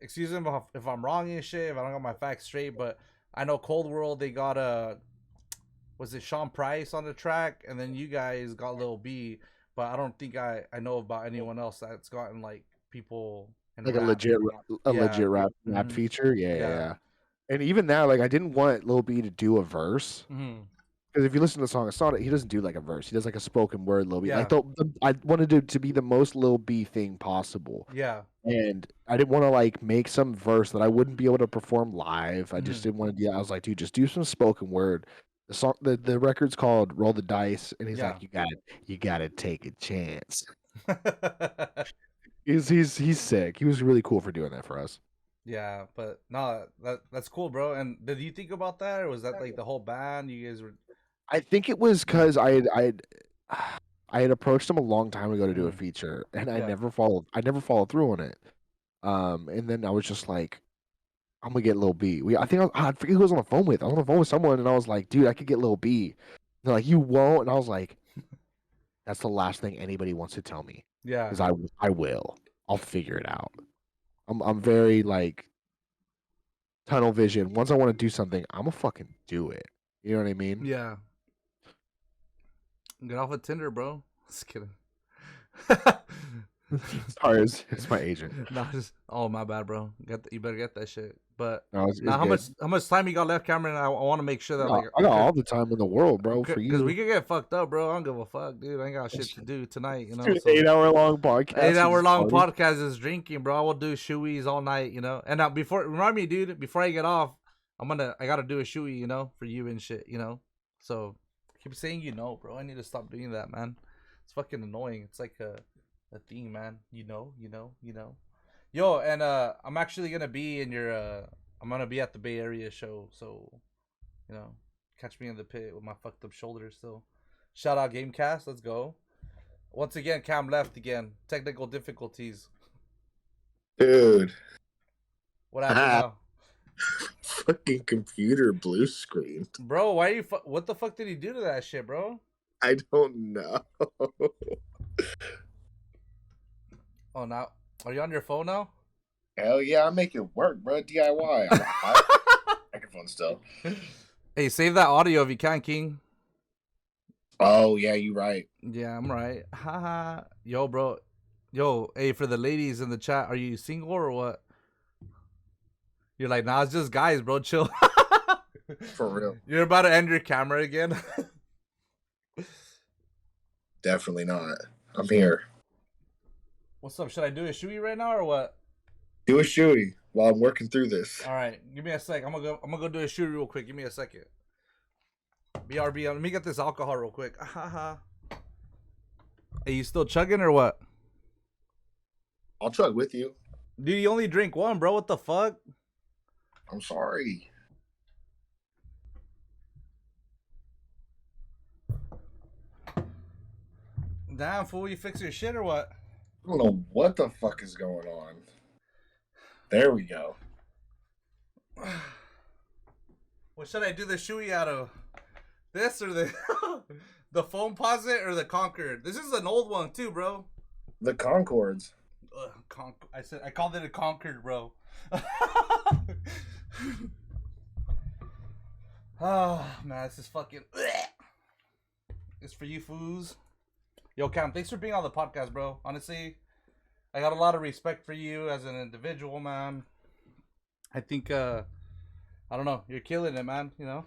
excuse me if I'm wrong and shit, if I don't got my facts straight, but I know Cold World they got a was it Sean Price on the track, and then you guys got Lil B, but I don't think I know about anyone else that's gotten like people in Like a rap. Yeah. legit rap Hmm. feature. Yeah, yeah, Yeah. yeah. And even now, like I didn't want Lil B to do a verse. Hmm. Because if you listen to the song, it's not he doesn't do like a verse. He does like a spoken word Lil B. Like Yeah. I wanted it to be the most Lil B thing possible. Yeah. And I didn't want to like make some verse that I wouldn't be able to perform live. I just Hmm. didn't want to do that. I was like, dude, just do some spoken word. The song the record's called Roll the Dice, and he's Yeah. like, you gotta take a chance. He's sick. He was really cool for doing that for us. Yeah, but no, that's cool, bro. And did you think about that, or was that like the whole band? You guys were. I think it was Yeah. because I had approached him a long time ago to do a Hmm. feature, and Yeah. I never followed through on it. And then I was just like, I'm gonna get Lil B. I think I forget who I was on the phone with. I was on the phone with someone, and I was like, dude, I could get Lil B. They're like, you won't, and I was like, that's the last thing anybody wants to tell me, Yeah. because I will. I'll figure it out. I'm very like tunnel vision. Once I want to do something, I'm gonna fucking do it. You know what I mean? Yeah. Get off of Tinder, bro. Just kidding. Sorry, it's my agent. No, just oh my bad, bro. You better get that shit. But No, now, it's good. how much time you got left, Cameron? I want to make sure that like I got all the time in the world, bro, for because we you. could get fucked up, bro. I don't give a fuck, dude. I ain't got shit to do tonight, you know. Dude, So 8 hour long 8 podcast and hour just long party. podcast is drinking, bro. I will do shoeies all night, you know. And now before remind me, dude, before I get off, I gotta do a shoey, you know, for you and shit, you know. So keep saying bro. I need to stop doing that, man. It's fucking annoying. It's like a thing, man. You know. Yo, and I'm actually gonna be in your I'm gonna be at the Bay Area show, so you know, catch me in the pit with my fucked up shoulders still. Shout out Gamecast, let's go. Once again, Cam left again. Technical difficulties. Dude, What happened now? fucking computer blue screen. Bro, why are you what the fuck did he do to that shit, bro? I don't know. Oh, now are you on your phone now? Hell yeah, I make it work, bro. DIY. I'm a microphone still. Hey, save that audio if you can, King. Oh yeah, you right. Yeah, I'm right. Haha. Yo, bro. Yo, hey, for the ladies in the chat, are you single or what? You're like, nah, it's just guys, bro. Chill. For real. You're about to end your camera again. Definitely not. I'm here. What's up? Should I do a shoey right now or what? Do a shooty while I'm working through this. All right, give me a sec. I'm gonna go do a shoey real quick. Give me a second. BRB. Let me get this alcohol real quick. Haha. Hey, you still chugging or what? I'll chug with you. Dude, you only drink one, bro. What the fuck? I'm sorry. Damn, fool. You fix your shit or what? I don't know what the fuck is going on. There we go. What should I do the shoey out of? This or the the foam posit or the Concord? This is an old one too, bro. The Concords. I called it a Concord, bro. Oh man, this is fucking. It's for you foos. Yo, Cam, thanks for being on the podcast, bro. Honestly, I got a lot of respect for you as an individual, man. I think I don't know, you're killing it, man. You know,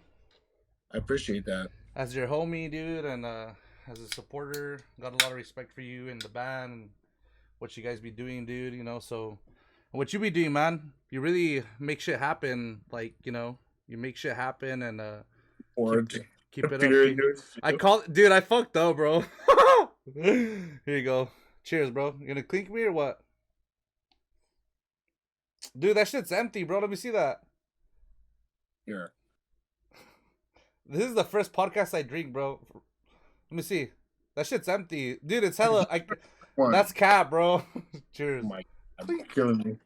I appreciate that. as your homie, dude, and as a supporter, got a lot of respect for you and the band and what you guys be doing, dude. You know, so what you be doing, man? You really make shit happen. Like, you know, you make shit happen and Orange. keep it up. I call dude. I fucked up, bro. Here you go. Cheers, bro. You gonna clink me or what? Dude, that shit's empty, bro. Let me see that. Here. This is the first podcast I drink, bro. Let me see. That shit's empty, dude. It's hella. One. That's cap, bro. Cheers. Oh my God, you're killing me.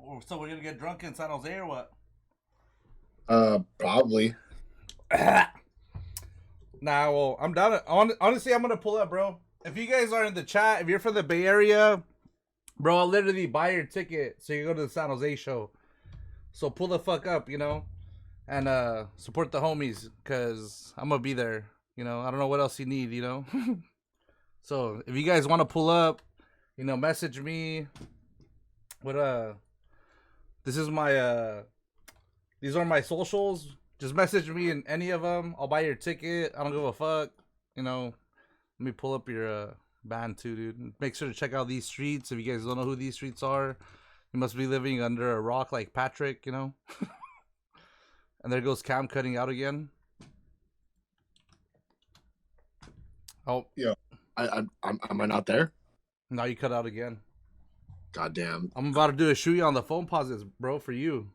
Oh, so we're gonna get drunk in San Jose or what? Probably. Nah, well, I'm down. Honestly, I'm gonna pull up, bro. If you guys are in the chat, if you're from the Bay Area, bro, I'll literally buy your ticket so you go to the San Jose show. So pull the fuck up, you know, and support the homies, cause I'm gonna be there. You know, I don't know what else you need, you know. So if you guys want to pull up, you know, message me. What this is my these are my socials. Just message me in any of them. I'll buy your ticket. I don't give a fuck. You know, let me pull up your band too, dude. Make sure to check out these streets. If you guys don't know who these streets are, you must be living under a rock like Patrick, you know. And there goes Cam cutting out again. Oh, Yeah. Am I not there? now you cut out again. Goddamn. I'm about to do a shoot you on the phone pauses, bro, for you.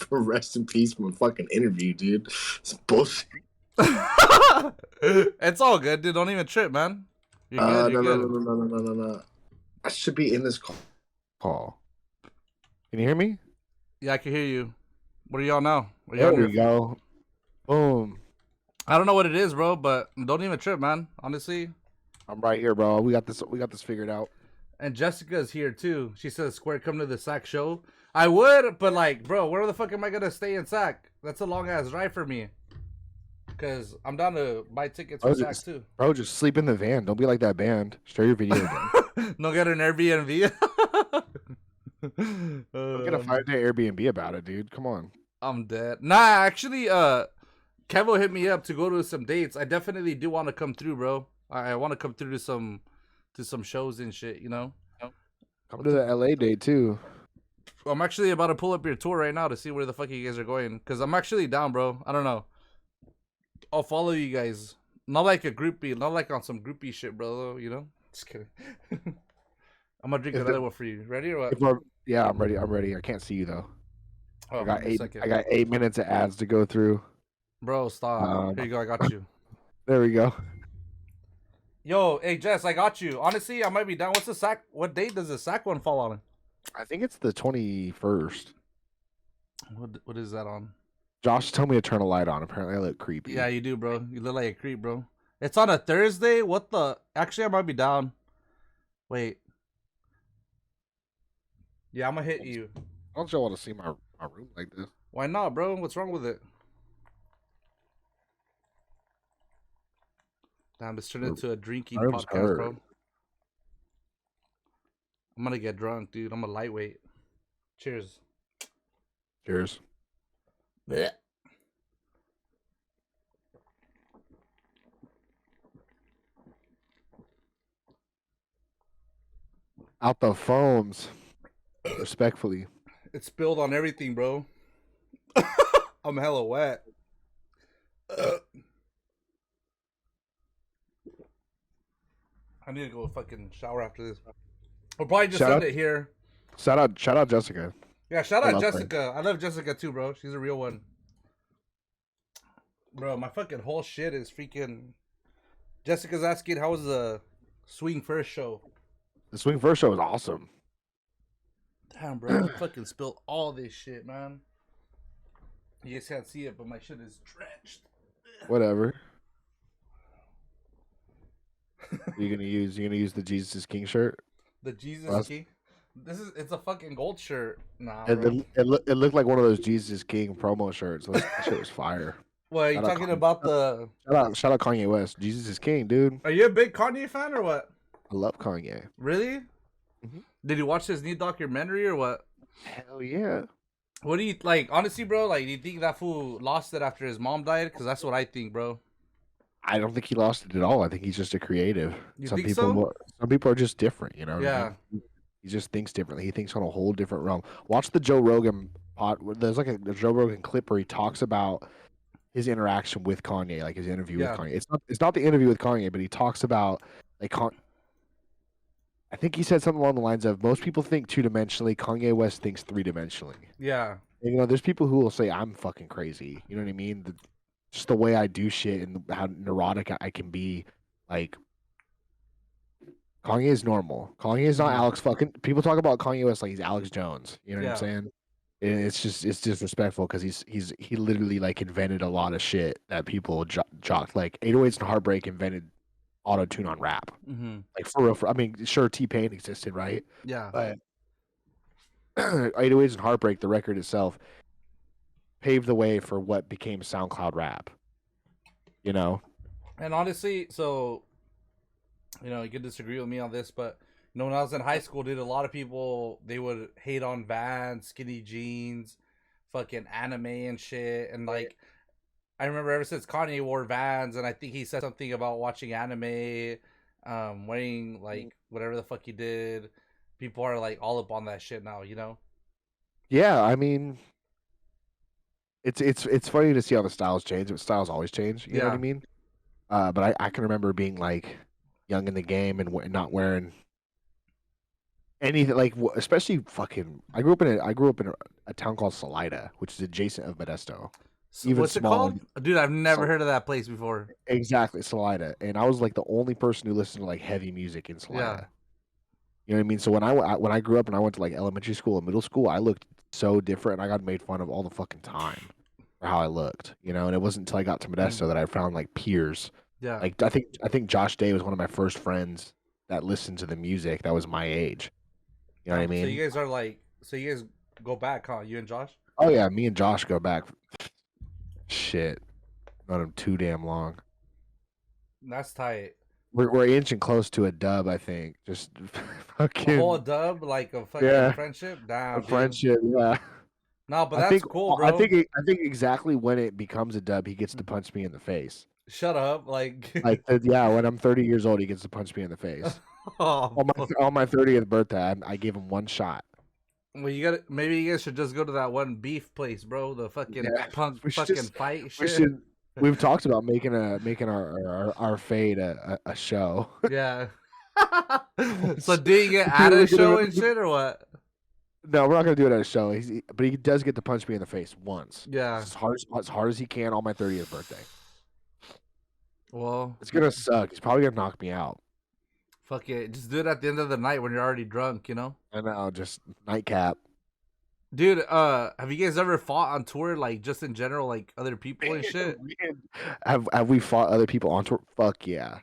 Rest in peace from a fucking interview, dude. It's bullshit. It's all good, dude. Don't even trip, man. You're good. You're good. No. I should be in this Call. Can you hear me? Yeah, I can hear you. What are y'all now? Are There y'all we go. Boom. I don't know what it is, bro, but don't even trip, man. Honestly. I'm right here, bro. We got this figured out. And Jessica's here too. She says, "Square, come to the Sac show." I would, but like, bro, where the fuck am I gonna stay in Sac? That's a long ass drive for me. Cause I'm down to buy tickets for Sac too. Bro, just sleep in the van. Don't be like that band. Share your video again. No, get an Airbnb. Don't get a 5-day Airbnb about it, dude. Come on. I'm dead. Nah, actually, Kevo hit me up to go to some dates. I definitely do want to come through, bro. I want to come through to some shows and shit, you know. Come to the LA day too. I'm actually about to pull up your tour right now to see where the fuck you guys are going. Cause I'm actually down, bro. I don't know. I'll follow you guys. Not like a groupie, not like on some groupie shit, bro. You know. Just kidding. I'm gonna drink another one for you. Ready or what? Yeah, I'm ready. I can't see you though. Oh, I got wait a second. I got 8 minutes of ads to go through. Bro, stop. Here you go. I got you. There we go. Yo, hey Jess, I got you. Honestly, I might be down. What's the Sac? What date does the Sac one fall on? I think it's the 21st. What is that on? Josh told me to turn a light on. Apparently, I look creepy. Yeah, you do, bro. You look like a creep, bro. It's on a Thursday. What the? Actually, I might be down. Wait. Yeah, I'm gonna hit you. I don't y'all want to see my room like this. Why not, bro? What's wrong with it? Damn, this turned into a drinking podcast, bro. I'm gonna get drunk, dude. I'm a lightweight. Cheers. Cheers. Blech. Out the foams. Respectfully. It spilled on everything, bro. I'm hella wet. I need to go fucking shower after this. We'll probably just end it here. Shout out Jessica. Yeah, shout out Jessica. I love Jessica too, bro. She's a real one. Bro, my fucking whole shit is freaking... Jessica's asking, how was the Swing First show? The Swing First show was awesome. Damn, bro. I fucking spilled all this shit, man. You guys can't see it, but my shit is drenched. Whatever. You're gonna use the Jesus is King shirt? The Jesus King? It's a fucking gold shirt. Nah, bro. It looked like one of those Jesus King promo shirts. That shit was fire. What, are you talking about the... Shout out Kanye West. Jesus is King, dude. Are you a big Kanye fan or what? I love Kanye. Really? Mm-hmm. Did you watch his new documentary or what? Hell yeah. What do you, like, honestly, bro, like, do you think that fool lost it after his mom died? Because that's what I think, bro. I don't think he lost it at all. I think he's just a creative. You Some think people, so? some people are just different. You know what I Yeah. mean? He just thinks differently. He thinks on a whole different realm. Watch the Joe Rogan pod. There's like a Joe Rogan clip where he talks about his interaction with Kanye, like his interview with Yeah. Kanye. It's not the interview with Kanye, but he talks about like I think he said something along the lines of most people think 2-dimensionally, Kanye West thinks 3-dimensionally. Yeah. And, you know, there's people who will say I'm fucking crazy. You know what I mean? Just the way I do shit and how neurotic I can be. Like Kanye is normal. Kanye is not Mhm. Alex fucking. People talk about Kanye West like he's Alex Jones. You know what I'm Yeah. saying? It's disrespectful because he literally like invented a lot of shit that people jocked. Like 808s and Heartbreak invented auto tune on rap. Mhm. Like for real. I mean, sure T-Pain existed, right? Yeah. But 808s and Heartbreak, the record itself, paved the way for what became SoundCloud rap. You know? And honestly, so you can disagree with me on this, but when I was in high school, dude, a lot of people they would hate on Vans, skinny jeans, fucking anime and shit, and like I remember ever since Kanye wore Vans, and I think he said something about watching anime, wearing like whatever the fuck he did. People are like all up on that shit now, you know? Yeah, I mean, it's funny to see how the styles change, but styles always change. You know what I Yeah. mean? But I can remember being like young in the game and not wearing anything like especially fucking. I grew up in a town called Salida, which is adjacent of Modesto. So, Even what's it smaller. called, dude? I've never So, heard of that place before. exactly, Salida, and I was like the only person who listened to like heavy music in Yeah. Salida. You know what I mean? So when I grew up and I went to like elementary school and middle school, I looked so different. And I got made fun of all the fucking time for how I looked. You know, and it wasn't until I got to Modesto that I found like peers. Yeah. Like I think Josh Day was one of my first friends that listened to the music that was my age. You know what I So mean? you guys are like, so you guys go back, huh? You and Josh? Oh yeah, me and Josh go back. Shit, not him too damn long. That's tight. We're inching close to a dub, I think. Just A whole fucking dub, like a fucking yeah, friendship? a Damn, dude. friendship. Yeah. No, but that's cool, I bro. think I think exactly when it becomes a dub, he gets to punch me in the face. Shut up. Like, Like yeah, when I'm 30 years old, he gets to punch me in the face. oh, fuck. On my 30th birthday, I gave him one shot. Well, maybe you guys should just go to that one beef place, bro. The fucking Yeah, punk we should fucking just fight we shit. should. We've talked about making our fade a show. Yeah. So doing it at We're a show gonna- and shit or what? No, we're not gonna do it at a show. But he does get to punch me in the face once. Yeah. As hard as he can on my 30th birthday. Well, It's gonna suck. He's probably gonna knock me out. fuck it. Just do it at the end of the night when you're already drunk, you know? I know, just nightcap. Dude, have you guys ever fought on tour, like just in general, like other people and shit? Have we fought other people on tour? Fuck yeah.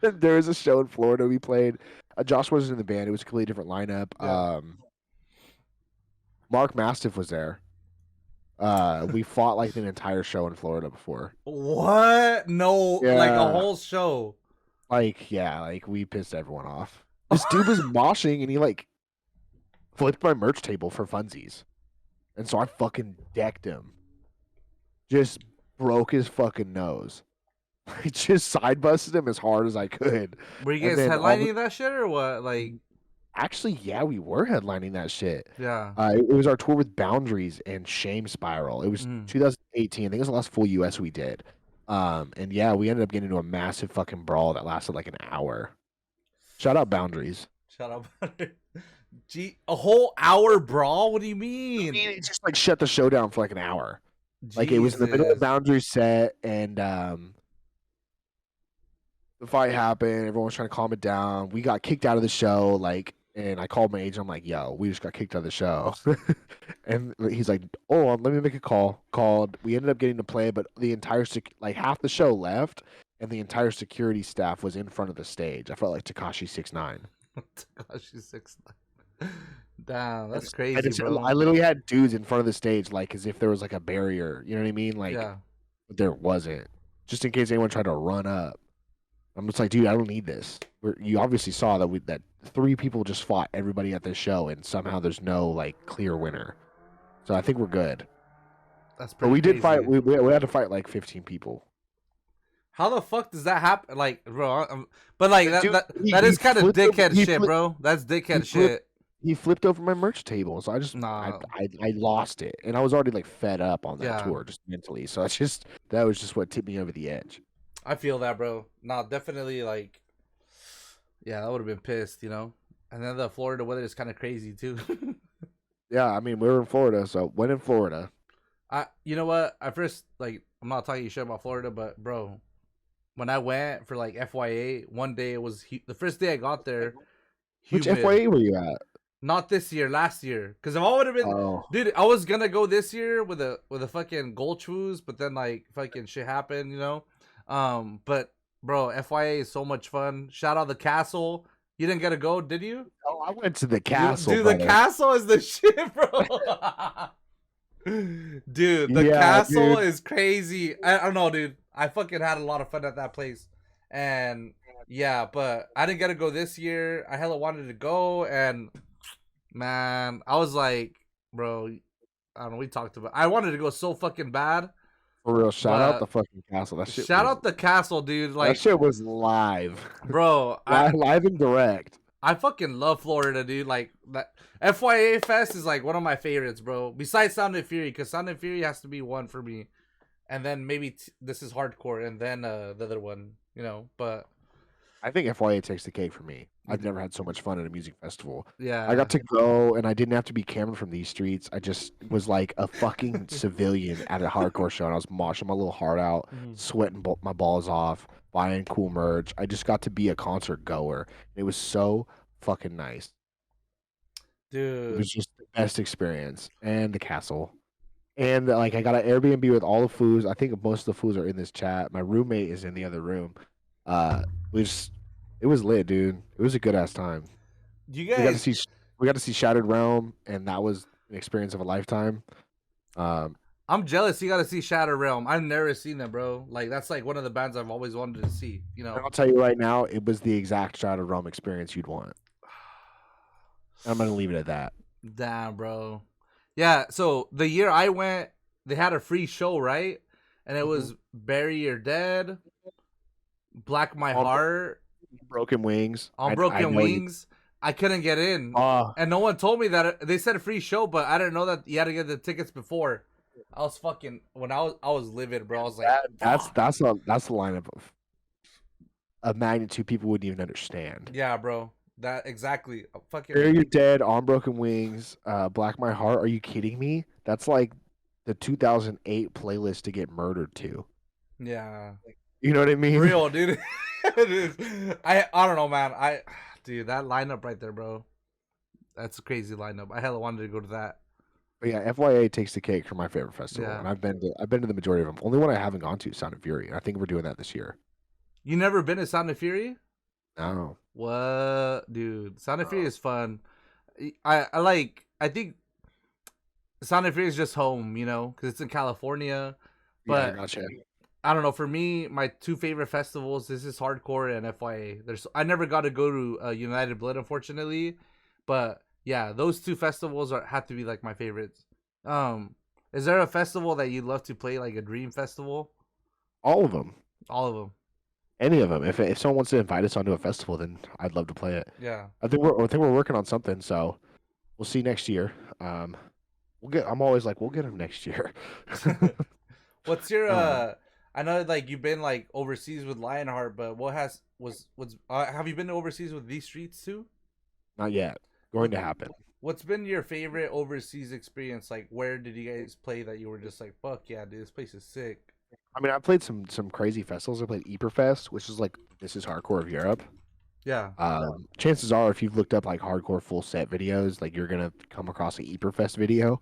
There was a show in Florida we played. Josh wasn't in the band. It was a completely different lineup. Yeah. Mark Mastiff was there. We fought like an entire show in Florida before. What? No, like a Yeah. whole show. Like yeah, like we pissed everyone off. This dude was moshing and he like flipped my merch table for funsies, and so I fucking decked him. Just broke his fucking nose. I just side busted him as hard as I could. Were you And guys then headlining that shit or what? Like, Actually, yeah, we were headlining that shit. yeah. It was our tour with Boundaries and Shame Spiral. It was 2018. I think it was the last full US we did. And yeah, we ended up getting into a massive fucking brawl that lasted like an hour. Shout out Boundaries. Shut up. Gee, a whole hour brawl? What do you mean? It just like shut the show down for like an hour. Like it was in the middle of Jesus. Boundaries set, and the fight happened. Everyone was trying to calm it down. We got kicked out of the show. Like, and I called my agent. I'm like, "Yo, we just got kicked out of the show." And he's like, "Oh, let me make a call." Called. We ended up getting to play, but the entire like half the show left, and the entire security staff was in front of the stage. I felt like Tekashi 6ix9ine. Tekashi 6ix9ine. Damn, that's crazy, bro. I literally had dudes in front of the stage, like as if there was like a barrier. You know what I mean? Like, Yeah. but there wasn't. Just in case anyone tried to run up. I'm just like, dude, I don't need this. You obviously saw that 3 people just fought everybody at this show, and somehow there's no like clear winner. So I think we're good. That's But pretty we did crazy. fight. We had to fight like 15 people. How the fuck does that happen? Like, bro, but like The dude, that is kind of dickhead he shit, flipped, bro. That's he dickhead flipped, shit. he flipped over my merch table, so Nah, I lost it, and I was already like fed up on that yeah, tour just mentally. So that was just what tipped me over the edge. I feel that, bro. Nah, definitely, like, yeah, I would have been pissed, you know. And then the Florida weather is kind of crazy too. Yeah, I mean we were in Florida, so went in Florida. You know what? I first like, I'm not talking shit about Florida, but bro, when I went for like FYA, one day it was the first day I got there, Which humid. FYA were you at? Not this year, last year. Because if I would have been, Oh, dude, I was gonna go this year with a fucking gold shoes, but then like fucking shit happened, you know. But bro, FYA is so much fun. Shout out the castle. You didn't get to go, did you? oh, I went to the You, castle, dude, the brother. castle is the shit, bro. Dude, the Yeah, castle dude. is crazy. I don't know, dude. I fucking had a lot of fun at that place. And yeah, but I didn't get to go this year. I hella wanted to go, and man, I was like, bro, I don't know, we talked about I wanted to go so fucking bad, For real, shout out the but fucking castle. shout out the castle, dude. That Like, shit was live, bro, live and direct. I fucking love Florida, dude. Like that FYA Fest is like one of my favorites, bro. Besides Sound and Fury, because Sound and Fury has to be one for me, and then maybe this is hardcore, and then the other one, you know. But I think FYA takes the cake for me. I've never had so much fun at a music festival. I yeah, got to go, and I didn't have to be camera from these streets. I just was like a fucking civilian at a hardcore show, and I was moshing my little heart out, Mhm. sweating my balls off, buying cool merch. I just got to be a concert goer. It was so fucking nice. It Dude. was just the best experience, and the castle. And like I got an Airbnb with all the foods. I think most of the foods are in this chat. My roommate is in the other room. Uh, was it was lit, dude. It was a good ass time. You We got to guys, see we got to see Shattered Realm, and that was an experience of a lifetime. Um, I'm jealous. You got to see Shadow Realm. I've never seen them, bro. Like that's like one of the bands I've always wanted to see. You and know. I'll tell you right now, it was the exact Shattered Realm experience you'd want. I'm gonna leave it at that. Damn, bro. Yeah. So the year I went, they had a free show, right? And it was Bury Your Dead, Black My On Heart, Broken Wings, On I Broken know you. Wings. I couldn't get in, Uh, and no one told me that they said a free show, but I didn't know that you had to get the tickets before. I was fucking when I was livid, bro. I was like, that's fuck. that's a that's a lineup of magnitude people wouldn't even understand. Yeah, bro. That exactly. Bury Fucking Your Dead, On Broken Wings, Black My Heart. Are you kidding me? That's like the 2008 playlist to get murdered to. yeah. You know what I mean? Real, dude. I don't know, man. Dude, that lineup right there, bro. That's a crazy lineup. I hella wanted to go to that. But yeah, FYA takes the cake for my favorite festival, Yeah. and I've been to the majority of them. Only one I haven't gone to is Sound of Fury, and I think we're doing that this year. You never been to Sound of Fury? No, What, dude? Sound of Fury is fun. I like. I think Sound of Fury is just home, you know, because it's in California. yeah, I But gotcha. I don't know. For me, my two favorite festivals. This is hardcore and FYA. I never got to go to United Blood, unfortunately, but yeah, those two festivals have to be like my favorites. Is there a festival that you'd love to play, like a dream festival? All of them, All of them. any of them. If someone wants to invite us onto a festival, then I'd love to play it. Yeah. I think we're working on something, so we'll see next year. I'm always like, we'll get them next year. What's your um, I know like you've been like overseas with Lionheart, but what's have you been overseas with these streets too? not yet. Going to happen. What's been your favorite overseas experience? Like, where did you guys play that you were just like, fuck yeah, dude, this place is sick? I mean, I played some crazy festivals. I played Ypres, which is like this is hardcore of Europe. Yeah. Chances are, if you've looked up like hardcore full set videos, like you're gonna come across a Ypres video.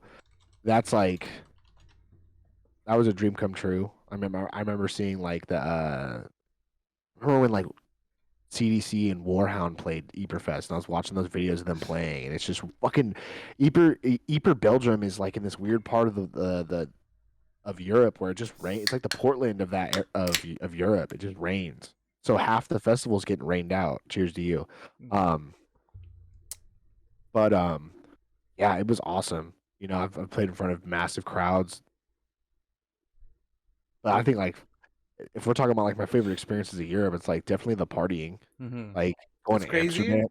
That's like that was a dream come true. I remember seeing like remember when like CDC and Warhound played Ypres, and I was watching those videos of them playing, and it's just fucking Ypres Belgium is like in this weird part of the of Europe where it just rains. It's like the Portland of of Europe. It just rains. So half the festival's getting rained out. Cheers to you. Um, but yeah, it was awesome. You know, I've played in front of massive crowds. But I think like if we're talking about like my favorite experiences of Europe, it's like definitely the partying, Mm-hmm. like going It's to crazy.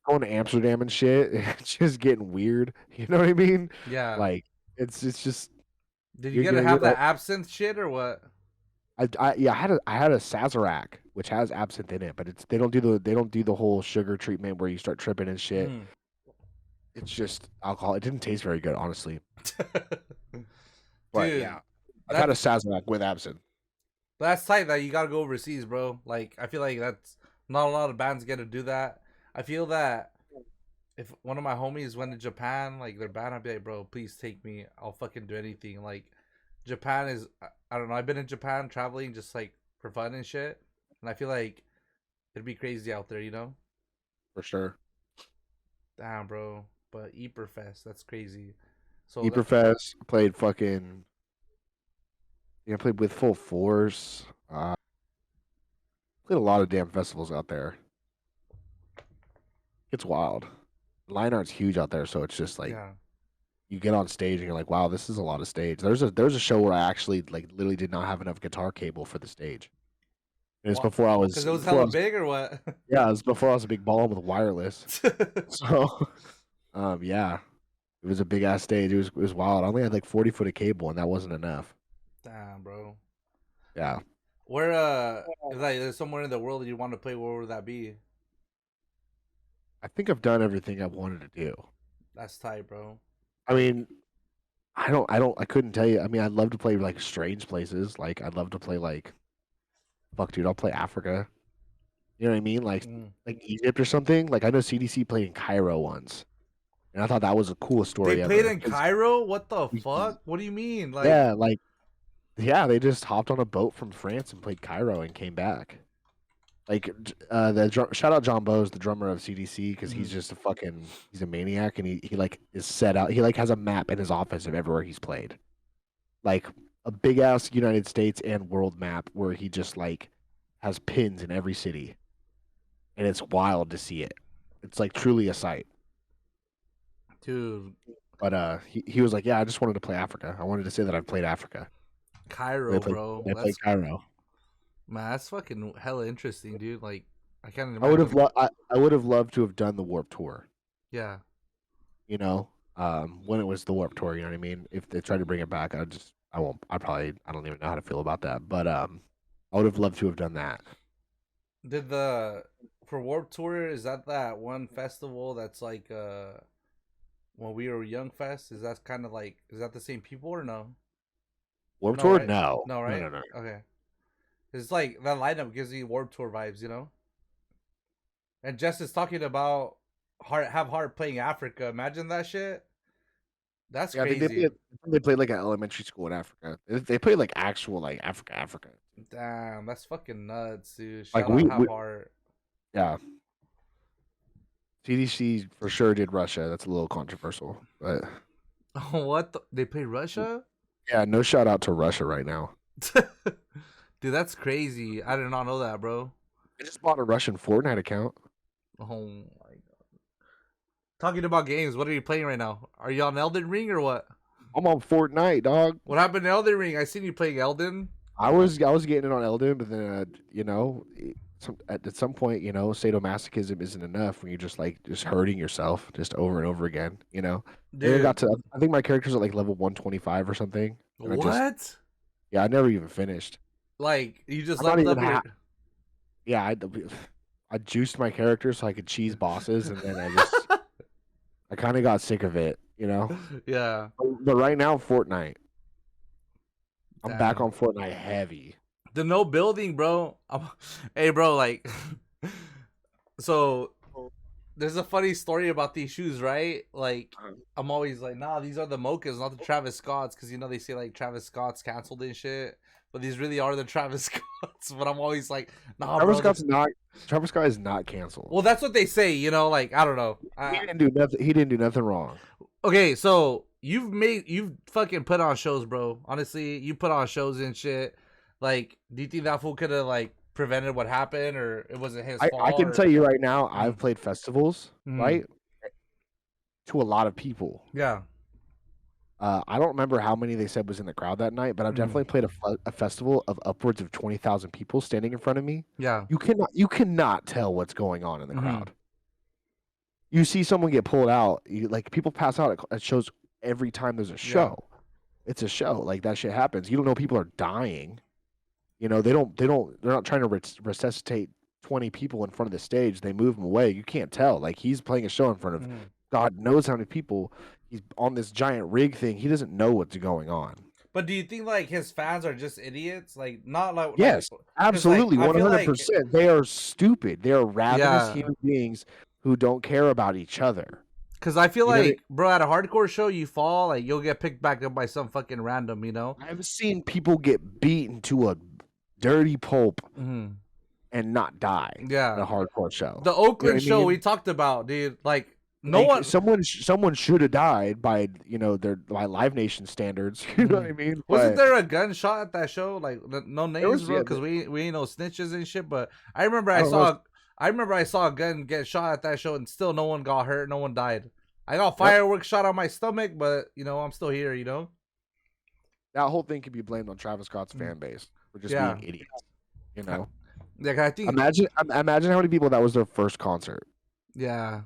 Amsterdam and shit. It's just getting weird. You know what I mean? Yeah. Like it's just Did you you're get to gonna you're have like that absinthe shit or what? yeah, I had a Sazerac which has absinthe in it, but it's they don't do the whole sugar treatment where you start tripping and shit. Mm. It's just alcohol. It didn't taste very good, honestly. But Dude, yeah, I've had a that's Sazerac with absinthe. that's tight that you gotta go overseas, bro. Like I feel like that's not a lot of bands get to do that. I feel that if one of my homies went to Japan, like their band, I'd be like, bro, please take me. I'll fucking do anything. Like Japan is, I don't know. I've been in Japan traveling just like for fun and shit, and I feel like it'd be crazy out there, you know? For sure. Damn, bro. But Eperfest, that's crazy. So that, Eberfest played fucking. Yeah, I played with Full Force. Played a lot of damn festivals out there. It's wild. Line art's huge out there, so it's just like yeah. you get on stage and you're like, wow, this is a lot of stage. There's a show where I actually like literally did not have enough guitar cable for the stage. And it's What? Because it was before I hella was big or what? yeah, it was before I was a big ball with wireless. So yeah. It was a big ass stage. It was wild. I only had like 40 foot of cable and that wasn't enough. Damn, bro. Yeah. Where if like there's somewhere in the world that you want to play, where would that be? I think I've done everything I wanted to do. That's tight, bro. I mean, I couldn't tell you. I mean, I'd love to play like strange places. Like I'd love to play like fuck dude, I'll play Africa. You know what I mean? Mm. Like Egypt or something. Like I know CDC played in Cairo once. And I thought that was the coolest They story played ever. in 'Cause Cairo? What the fuck? What do you mean? Like, yeah, like yeah, they just hopped on a boat from France and played Cairo and came back. Like shout out John Bowes, the drummer of CDC, because mhm. he's just he's a maniac and he like is set out. He like has a map in his office of everywhere he's played, like a big ass United States and world map where he just like has pins in every city, and it's wild to see it. It's like truly a sight. Dude, But he was like, yeah, I just wanted to play Africa. I wanted to say that I've played Africa. Cairo, bro. They played That's Cairo. man, that's fucking hella interesting, dude. Like, I can't I would have imagine. I would have loved to have done the Warp Tour. Yeah, You know, when it was the Warp Tour. You know what I mean? If they tried to bring it back, I won't. I don't even know how to feel about that. But I would have loved to have done that. did the for Warp Tour is that one festival that's like when we were young fest? Is that kind of like is that the same people or no? Warp No, Tour? right? No, No, no, right? no, no. Okay. It's like that lineup gives you Warp Tour vibes, you know. And Jess is talking about hard playing Africa. Imagine that shit. That's Yeah, crazy. they played like an elementary school in Africa. They played like actual like Africa. Damn, that's fucking nuts, dude. Like Shout out Have Heart. yeah. CDC for sure did Russia. That's a little controversial, but What? They play Russia? yeah, no shout out to Russia right now. Dude, that's crazy. I did not know that, bro. I just bought a Russian Fortnite account. Oh my god. Talking about games, what are you playing right now? Are you on Elden Ring or what? I'm on Fortnite, dog. What happened to Elden Ring? I seen you playing Elden. I was getting it on Elden, but then you know, at some point, you know, sadomasochism isn't enough when you're just hurting yourself just over and over again. You know, I think Dude, I think my character's at like level 125 or something, and what? yeah, I never even finished. Like you just I'm not leveled even up your yeah, I juiced my character so I could cheese bosses, and then I kind of got sick of it, you know. Yeah. But right now, Fortnite, I'm back Damn. on Fortnite heavy. The no building, bro. Hey, bro, like so there's a funny story about these shoes, right? Like, I'm always like, nah, these are the mochas, not the Travis Scotts, because you know they say like Travis Scott's canceled and shit, but these really are the Travis Scotts. But I'm always like, nah, Travis bro. Scott's not. Travis Scott is not canceled. Well, that's what they say, you know. Like, I don't know. He didn't do nothing. He didn't do nothing wrong. Okay, so you've fucking put on shows, bro. Honestly, you put on shows and shit. Like, do you think that fool could have like prevented what happened, or it wasn't his fault? I can tell you right now, I've Mhm. played festivals, Mhm. right, to a lot of people. Yeah. I don't remember how many they said was in the crowd that night, but I've definitely played a festival of upwards of 20,000 people standing in front of me. Yeah. You cannot tell what's going on in the Mhm. crowd. You see someone get pulled out, like people pass out at shows every time there's a show. It's a show. Like that shit happens. You don't know people are dying. You know, they're not trying to resuscitate 20 people in front of the stage. They move them away. You can't tell. Like he's playing a show in front of Mhm. God knows how many people. He's on this giant rig thing. He doesn't know what's going on. But do you think like his fans are just idiots? Like not like Yes, like, 'cause, absolutely, like, I feel like 100%. They are stupid. They are ravenous yeah, human beings who don't care about each other. because I feel You know what I mean? like bro, at a hardcore show, you fall like you'll get picked back up by some fucking random, you know. I've seen people get beaten to a dirty pulp Mm-hmm. and not die at a Yeah, hardcore show. the You know what Oakland I show mean? we talked about, dude. Like no Like one. someone should have died by by Live Nation standards. You know what I mean? Wasn't But there a gunshot at that show? Like no there names, was bro, because we ain't no snitches and shit. But I remember I don't know. I remember I saw a gun get shot at that show, and still no one got hurt, no one died. I got Yep. fireworks shot on my stomach, but you know I'm still here. You know. That whole thing could be blamed on Travis Scott's fan base for just Yeah. being idiots. You know? Like I think. Imagine how many people that was their first concert. Yeah.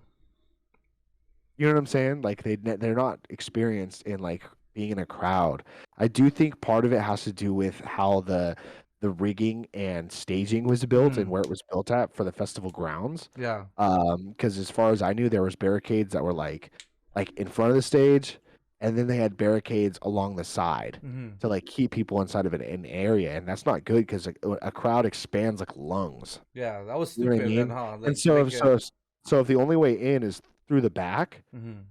You know what I'm saying? Like they're not experienced in like being in a crowd. I do think part of it has to do with how the rigging and staging was built and where it was built at for the festival grounds. Yeah. Because as far as I knew, there was barricades that were like in front of the stage, and then they had barricades along the side to like keep people inside of an area, and that's not good because a crowd expands like lungs. Yeah, that was You know what I stupid. mean? Then, huh? Like, And so if the only way in is through the back, Mhm.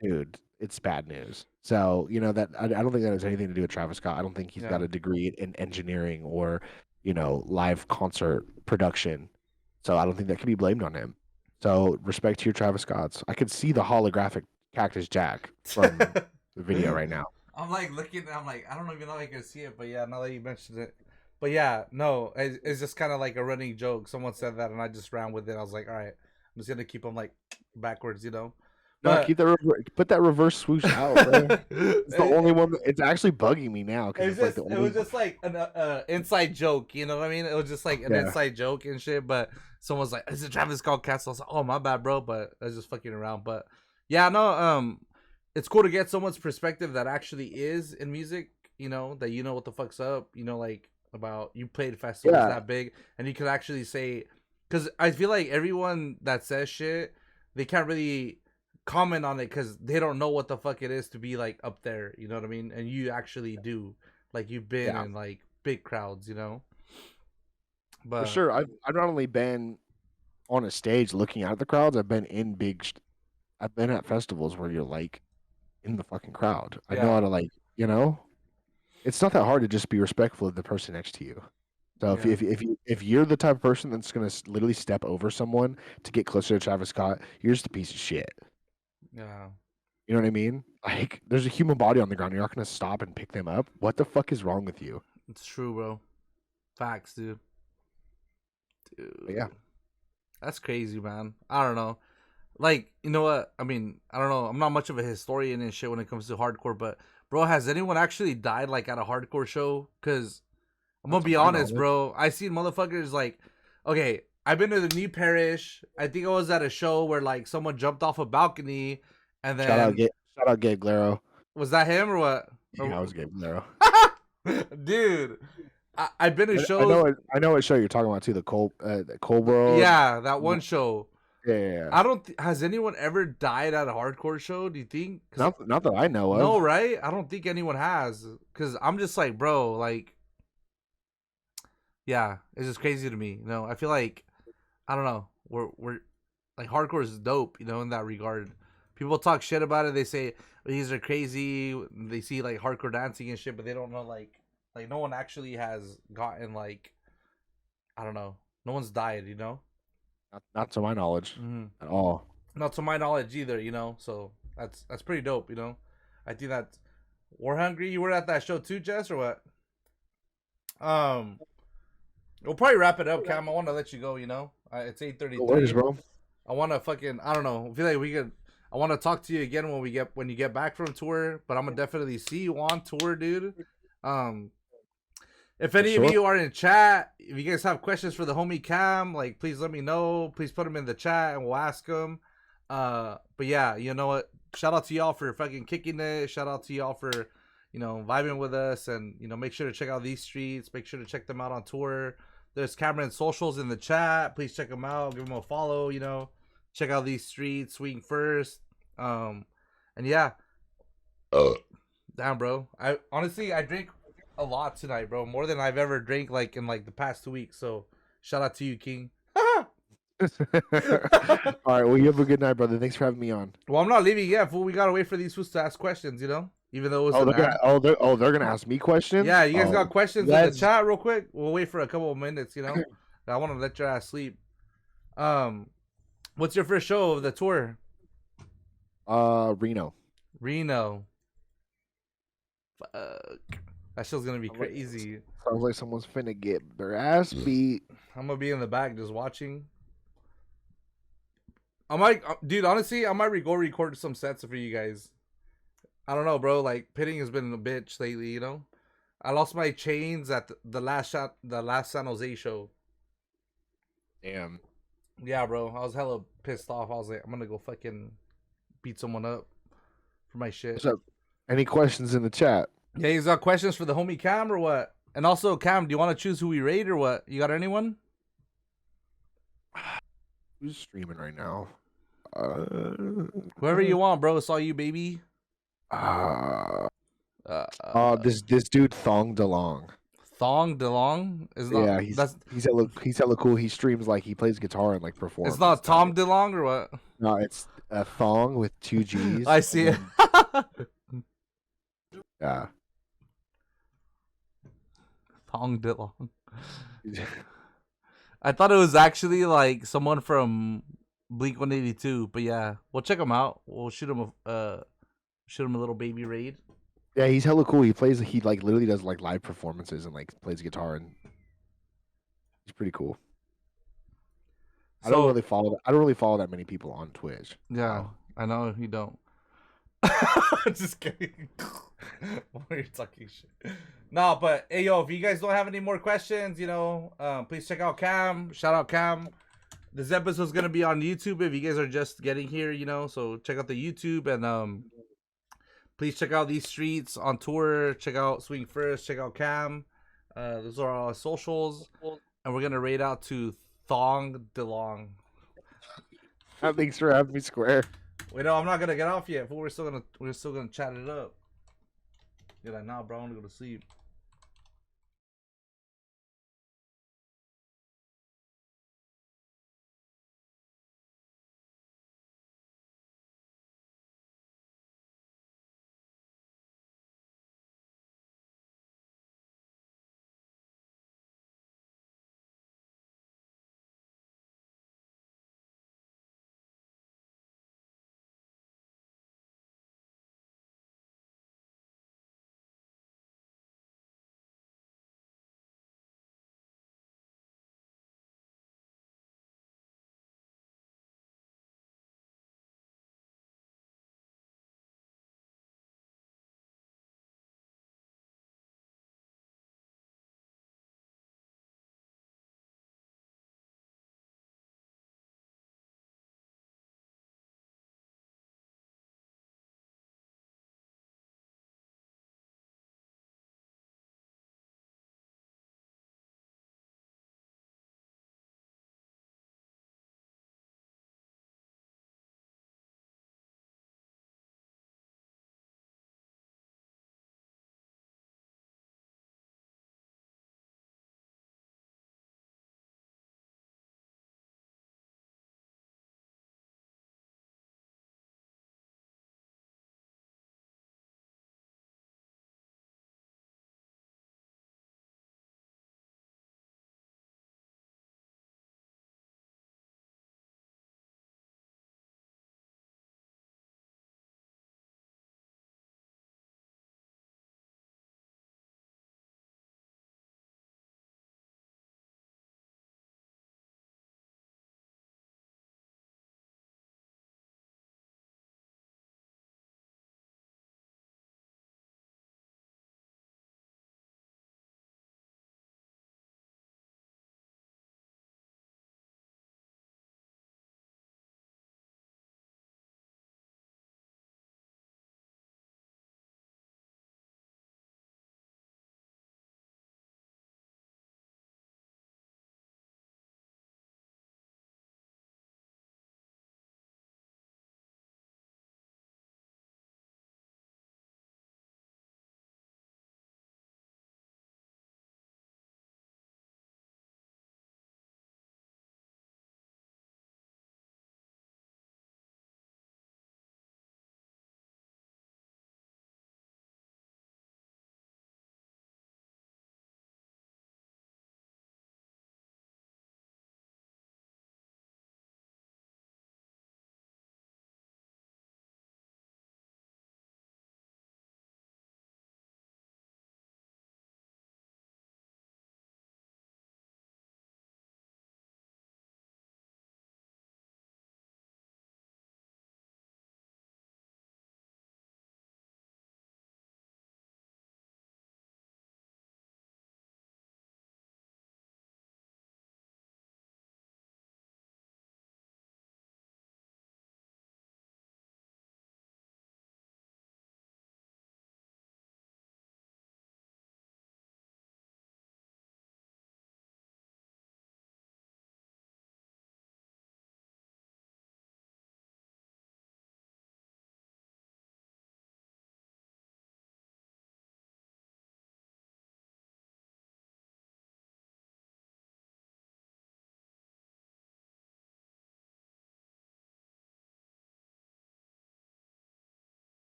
dude, it's bad news. So, you know, that I don't think that has anything to do with Travis Scott. I don't think he's got Yeah. a degree in engineering or, live concert production. So I don't think that can be blamed on him. So respect to your Travis Scotts. I could see the holographic Cactus Jack from the video right now. I'm like looking. I'm like, I don't even know if I can see it, but yeah, now that you mentioned it, but yeah, no, it's just kind of like a running joke. Someone said that, and I just ran with it. I was like, all right, I'm just gonna keep them like backwards, you know. No, But keep put that reverse swoosh out, bro. It's the only one. It's actually bugging me now because it's like the only. It was just like an inside joke, you know what I mean? It was just like an Yeah. inside joke and shit. But someone's like, "Is it Travis Scott Castle?" I was like, "Oh my bad, bro," but I was just fucking around. But yeah, no, it's cool to get someone's perspective that actually is in music. You know that you know what the fuck's up. You know, like about you played festivals Yeah. that big, and you could actually say, because I feel like everyone that says shit, they can't really comment on it because they don't know what the fuck it is to be like up there, you know what I mean? And you actually do, like you've been Yeah. in like big crowds, you know. But For sure, I've not only been on a stage looking out at the crowds. I've been in I've been at festivals where you're like in the fucking crowd. I know Yeah. how to it's not that hard to just be respectful of the person next to you. So Yeah. if you're the type of person that's gonna literally step over someone to get closer to Travis Scott, you're just a piece of shit. Yeah, You know what I mean? Like, there's a human body on the ground. You're not gonna stop and pick them up. What the fuck is wrong with you? it's true, bro. Facts, dude. But yeah, That's crazy, man. I don't know. Like, you know what? I mean, I don't know. I'm not much of a historian and shit when it comes to hardcore, but bro, has anyone actually died like at a hardcore show? Because I'm gonna Not to be my honest, knowledge. bro. I seen motherfuckers like, okay, I've been to the New Parish. I think I was at a show where like someone jumped off a balcony, and Shout out, then shout out, Gabe Glaro. was that him or what? Yeah, I was Gabe Glaro. Dude, I've been to I shows. I know what show you're talking about too. The Cole World. Yeah, that one show. Yeah. I don't. Has anyone ever died at a hardcore show? Do you think? 'Cause Not that I know of. no, right? I don't think anyone has. Cause I'm just like, bro, like, yeah, it's just crazy to me. You know, I feel like, I don't know, we're like hardcore is dope. You know, in that regard, people talk shit about it. They say these are crazy. They see like hardcore dancing and shit, but they don't know like no one actually has gotten like, I don't know, no one's died. You know. Not to my knowledge Mm-hmm. at all. Not to my knowledge either, you know. So that's pretty dope, you know. I think that War Hungry. You were at that show too, Jess, or what? We'll probably wrap it up, Cam. I want to let you go. You know, it's 8:33. No worries, bro. I want to fucking. I don't know. I feel like we could. I want to talk to you again when you get back from tour. But I'm gonna definitely see you on tour, dude. If any of you are in chat, if you guys have questions for the homie Cam, like please let me know. Please put them in the chat and we'll ask them. But yeah, you know what? Shout out to y'all for fucking kicking it. Shout out to y'all for, you know, vibing with us. And, you know, make sure to check out these streets. Make sure to check them out on tour. There's Cameron's socials in the chat. Please check them out. Give them a follow, you know. Check out these streets. Swing first. And yeah. Damn, bro. I honestly, I drink a lot tonight, bro. More than I've ever drank like in like the past 2 weeks. So shout out to you, King. All right. Well, you have a good night, brother. Thanks for having me on. Well, I'm not leaving yet, fool. We gotta wait for these fools to ask questions, you know? Even though it was they're gonna ask me questions. Yeah, you guys got questions in the chat real quick? We'll wait for a couple of minutes, you know? I want to let your ass sleep. What's your first show of the tour? Reno. Fuck. That show's gonna be crazy. Sounds like someone's finna get their ass beat. I'm gonna be in the back just watching. I might, dude, honestly, I might go record some sets for you guys. I don't know, bro. Like, pitting has been a bitch lately, you know? I lost my chains at the last San Jose show. Damn. Yeah, bro. I was hella pissed off. I was like, I'm gonna go fucking beat someone up for my shit. What's up? Any questions in the chat? Yeah, you got questions for the homie Cam or what? And also, Cam, do you want to choose who we raid or what? You got anyone? Who's streaming right now? Whoever you want, bro. It's all you, baby. This dude Thong DeLong. Thong DeLong is not. Yeah, he's hella cool. He streams like he plays guitar and like performs. It's not Tom DeLong or what? No, it's a Thong with 2 G's. I see it. Yeah. Thong DeLong. I thought it was actually like someone from Blink 182, but yeah, we'll check him out. We'll shoot him a little baby raid. Yeah, he's hella cool. He like literally does like live performances and like plays guitar, and he's pretty cool. I don't really follow that many people on Twitch. Yeah, I know you don't. Just kidding. Why are you talking shit? No, but hey, yo, if you guys don't have any more questions, you know, please check out Cam. Shout out Cam. This episode's gonna be on YouTube if you guys are just getting here, you know. So check out the YouTube and please check out these streets on tour. Check out Swing First. Check out Cam. Those are our socials, and we're gonna raid out to Thong DeLong. Thanks for having me, Square. Wait, no, I'm not gonna get off yet. We're still gonna chat it up. You're like, nah, bro, I want to go to sleep.